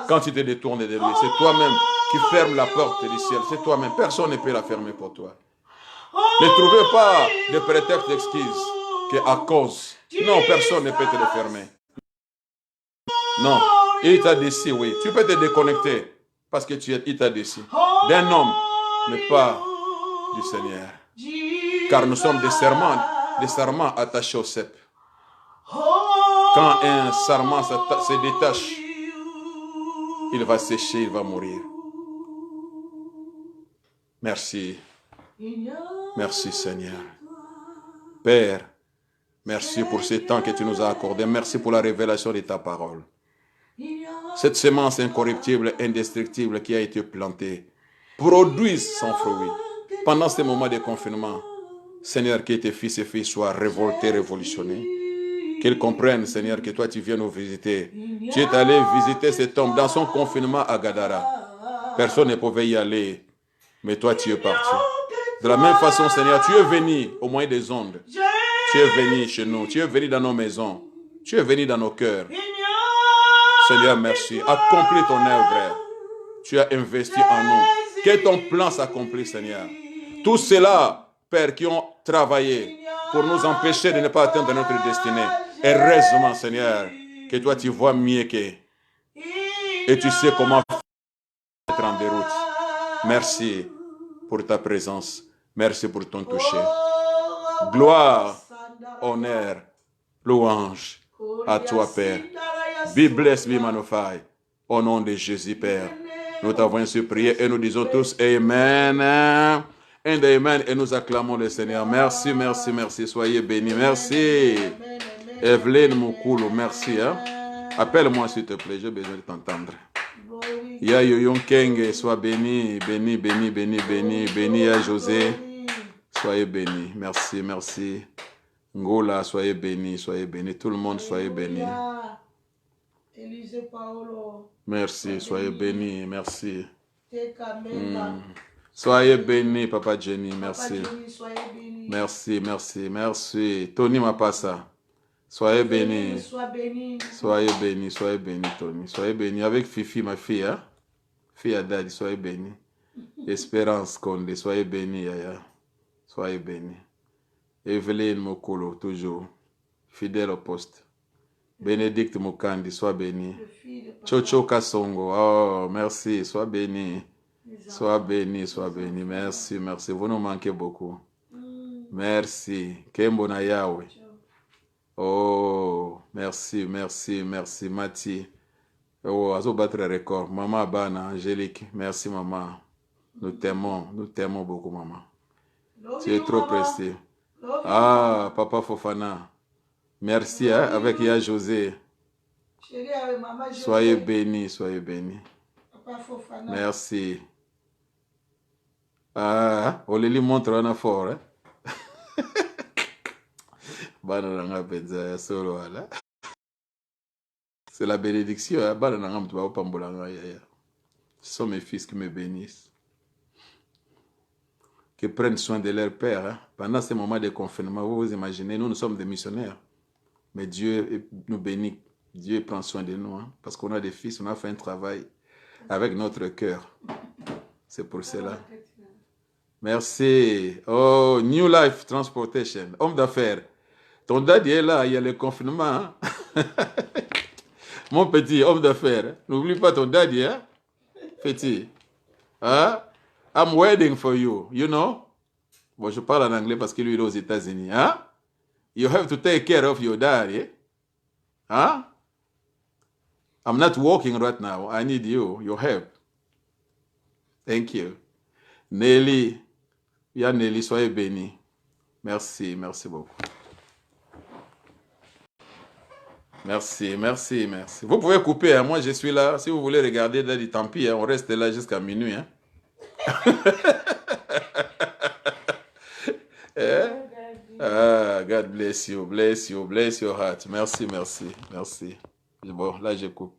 Quand tu te détournes de lui, c'est toi-même qui ferme la porte du ciel. C'est toi-même. Personne ne peut la fermer pour toi. Ne trouvez pas de prétexte d'excuse qu'à cause. Non, personne ne peut te le fermer. Non, il t'a déçu, oui. Tu peux te déconnecter parce que il t'a déçu. D'un homme, mais pas du Seigneur. Car nous sommes des serments attachés au cep. Quand un serment se détache, il va sécher, il va mourir. Merci. Merci Seigneur. Père, merci pour ce temps que tu nous as accordé. Merci pour la révélation de ta parole. Cette semence incorruptible, indestructible qui a été plantée, produise son fruit. Pendant ces moments de confinement, Seigneur, que tes fils et filles soient révoltés, révolutionnés. Qu'ils comprennent, Seigneur, que toi tu viens nous visiter. Tu es allé visiter cet homme dans son confinement à Gadara. Personne ne pouvait y aller, mais toi tu es parti. De la même façon, Seigneur, tu es venu au moyen des ondes. Tu es venu chez nous, tu es venu dans nos maisons, tu es venu dans nos cœurs. Seigneur, merci. Accomplis ton œuvre. Tu as investi en nous. Que ton plan s'accomplisse, Seigneur. Tous ceux-là, Père, qui ont travaillé pour nous empêcher de ne pas atteindre notre destinée. Heureusement, Seigneur, que toi tu vois mieux que. Et tu sais comment être en déroute. Merci pour ta présence. Merci pour ton toucher. Gloire, honneur, louange à toi, Père. Be blessed, be magnified. Au nom de Jésus, Père. Nous t'avons ainsi prié et nous disons tous Amen. And Amen. Et nous acclamons le Seigneur. Merci, merci, merci. Soyez bénis. Merci. Evelyne Moukoulou, merci. Hein? Appelle-moi s'il te plaît. J'ai besoin de t'entendre. Ya Yoyon Kenge, sois béni, béni, béni, béni, béni, béni. Ya José, soyez béni. Merci, merci. Ngola, soyez béni, soyez béni. Tout le monde, soyez béni. Merci, soyez béni, merci. Soyez béni, Papa Jenny, merci. Merci, merci, merci. Tony Mapassa, soyez béni. Soyez béni, soyez béni, Tony. Soyez béni avec Fifi, ma fille, hein? Fille à Daddy, soyez béni. Espérance Condé, soyez béni, Yaya. Soyez béni. Evelyne Mokolo, toujours. Fidèle au poste. Bénédicte Mukandi, sois béni. Chocho Kasongo, oh, merci, sois béni. Sois béni, sois béni. Merci, merci. Vous nous manquez beaucoup. Merci. Kembo na Yahweh. Oh, merci, merci, merci. Mati. Oh, azo battre record. Maman Bana, Angélique. Merci, maman. Nous t'aimons beaucoup, maman. Tu es trop précieux. Ah, Papa Fofana. Merci, hein, avec Ya José. Soyez bénis, soyez bénis. Merci. Ah, on les montre un fort, hein. C'est la bénédiction, hein. Ce sont mes fils qui me bénissent. Qui prennent soin de leur père. Hein. Pendant ces moments de confinement, vous vous imaginez, nous sommes des missionnaires. Mais Dieu nous bénit. Dieu prend soin de nous. Hein, parce qu'on a des fils, on a fait un travail. avec notre cœur. C'est pour cela. Merci. Oh, New Life Transportation, homme d'affaires. Ton daddy est là, il y a le confinement. Hein? Mon petit homme d'affaires, n'oublie pas ton daddy, hein? Petit. Hein? I'm waiting for you, you know? Bon, je parle en anglais parce qu'il est aux États-Unis. Hein? You have to take care of your daddy. Huh? I'm not working right now. I need you, your help. Thank you. Nelly. Bien Nelly, soyez bénie. Merci, merci beaucoup. Merci, merci, merci. Vous pouvez couper, hein? Moi je suis là. Si vous voulez regarder, Daddy, tant pis, hein? On reste là jusqu'à minuit. Hein? Ah, God bless you, bless you, bless your heart. Merci, merci, merci. Bon, là je coupe.